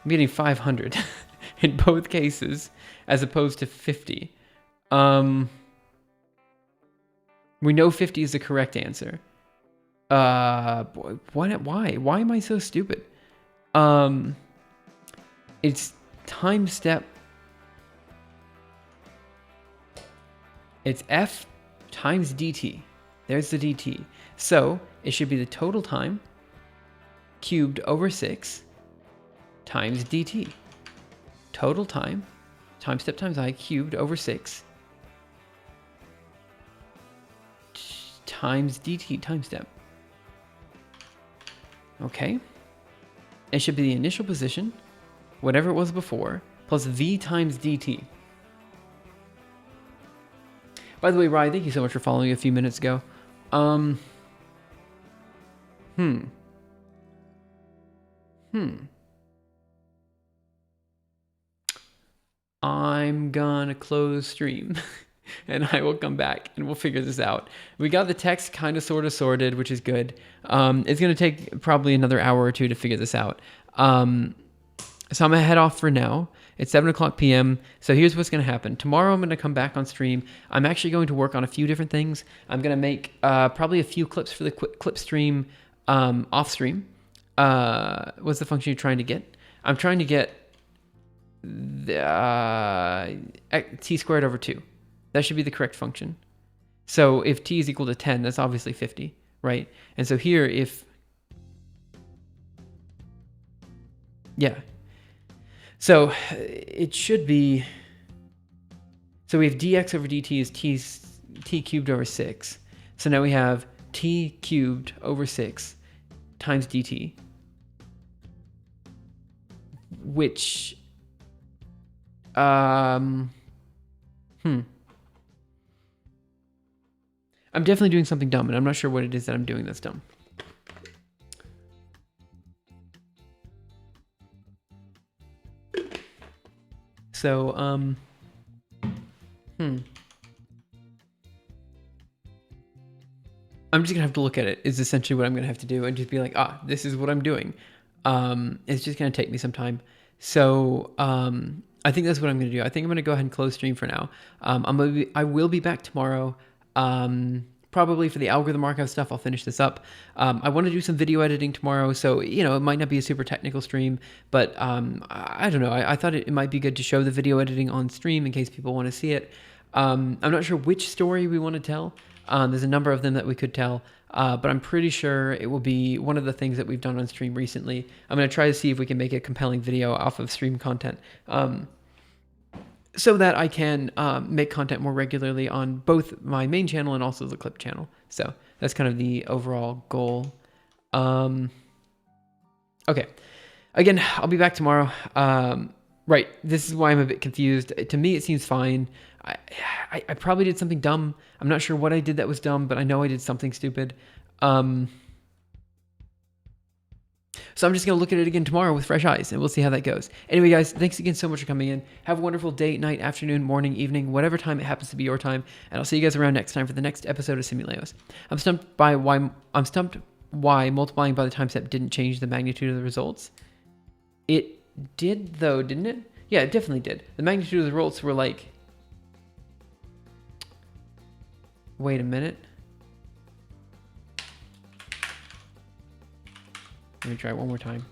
I'm getting 500 in both cases as opposed to 50. We know 50 is the correct answer. Boy, why am I so stupid? It's time step. It's f times dt. There's the dt. So it should be the total time cubed over 6 times dt. Total time step times I cubed over 6 times dt time step. Okay. It should be the initial position, whatever it was before, plus v times dt. By the way, Ryan, thank you so much for following a few minutes ago. I'm gonna close stream and I will come back and we'll figure this out. We got the text kind of sort of sorted, which is good. It's gonna take probably another hour or two to figure this out. So I'm gonna head off for now. It's 7:00 p.m. So here's what's going to happen. Tomorrow I'm going to come back on stream. I'm actually going to work on a few different things. I'm going to make probably a few clips for the clip stream off stream. What's the function you're trying to get? I'm trying to get the, t squared over 2. That should be the correct function. So if t is equal to 10, that's obviously 50, right? And so here if... Yeah. So it should be, so we have dx over dt is t cubed over 6. So now we have t cubed over 6 times dt, which, I'm definitely doing something dumb, and I'm not sure what it is that I'm doing that's dumb. So, I'm just gonna have to look at it, is essentially what I'm gonna have to do, and just be like, this is what I'm doing. It's just gonna take me some time. So, I'm I think that's what I'm going to do. I think I'm going to go ahead and close stream for now. I will be back tomorrow. Probably for the algorithm archive stuff, I'll finish this up. I want to do some video editing tomorrow, so it might not be a super technical stream, but I don't know. I thought it might be good to show the video editing on stream in case people want to see it. I'm not sure which story we want to tell. There's a number of them that we could tell, but I'm pretty sure it will be one of the things that we've done on stream recently. I'm going to try to see if we can make a compelling video off of stream content. So that I can make content more regularly on both my main channel and also the clip channel. So that's kind of the overall goal. Okay. Again, I'll be back tomorrow. Right. This is why I'm a bit confused. To me, it seems fine. I probably did something dumb. I'm not sure what I did that was dumb, but I know I did something stupid. So I'm just going to look at it again tomorrow with fresh eyes, and we'll see how that goes. Anyway, guys, thanks again so much for coming in. Have a wonderful day, night, afternoon, morning, evening, whatever time it happens to be your time. And I'll see you guys around next time for the next episode of Simuleos. I'm stumped why multiplying by the time step didn't change the magnitude of the results. It did, though, didn't it? Yeah, it definitely did. The magnitude of the results were like... Wait a minute. Let me try it one more time.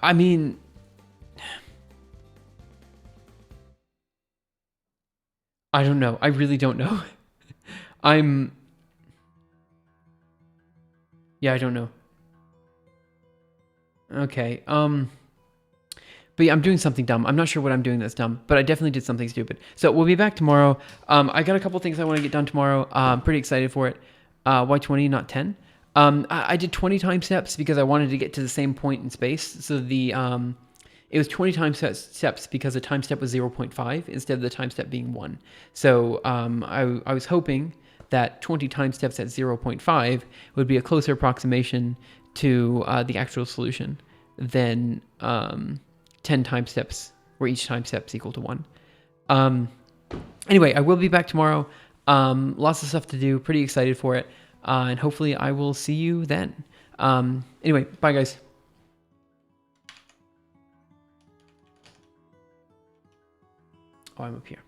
I mean... I don't know. I really don't know. Yeah, I don't know. Okay, but yeah, I'm doing something dumb. I'm not sure what I'm doing that's dumb, but I definitely did something stupid. So we'll be back tomorrow. I got a couple things I want to get done tomorrow. I'm pretty excited for it. Why 20, not 10? I did 20 time steps because I wanted to get to the same point in space. So it was 20 time steps because the time step was 0.5 instead of the time step being 1. So I was hoping that 20 time steps at 0.5 would be a closer approximation to the actual solution than 10 time steps where each time step is equal to 1. Anyway, I will be back tomorrow. Lots of stuff to do. Pretty excited for it. And hopefully I will see you then. Anyway, bye guys. Oh, I'm up here.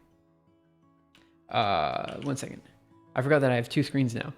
1 second. I forgot that I have 2 screens now.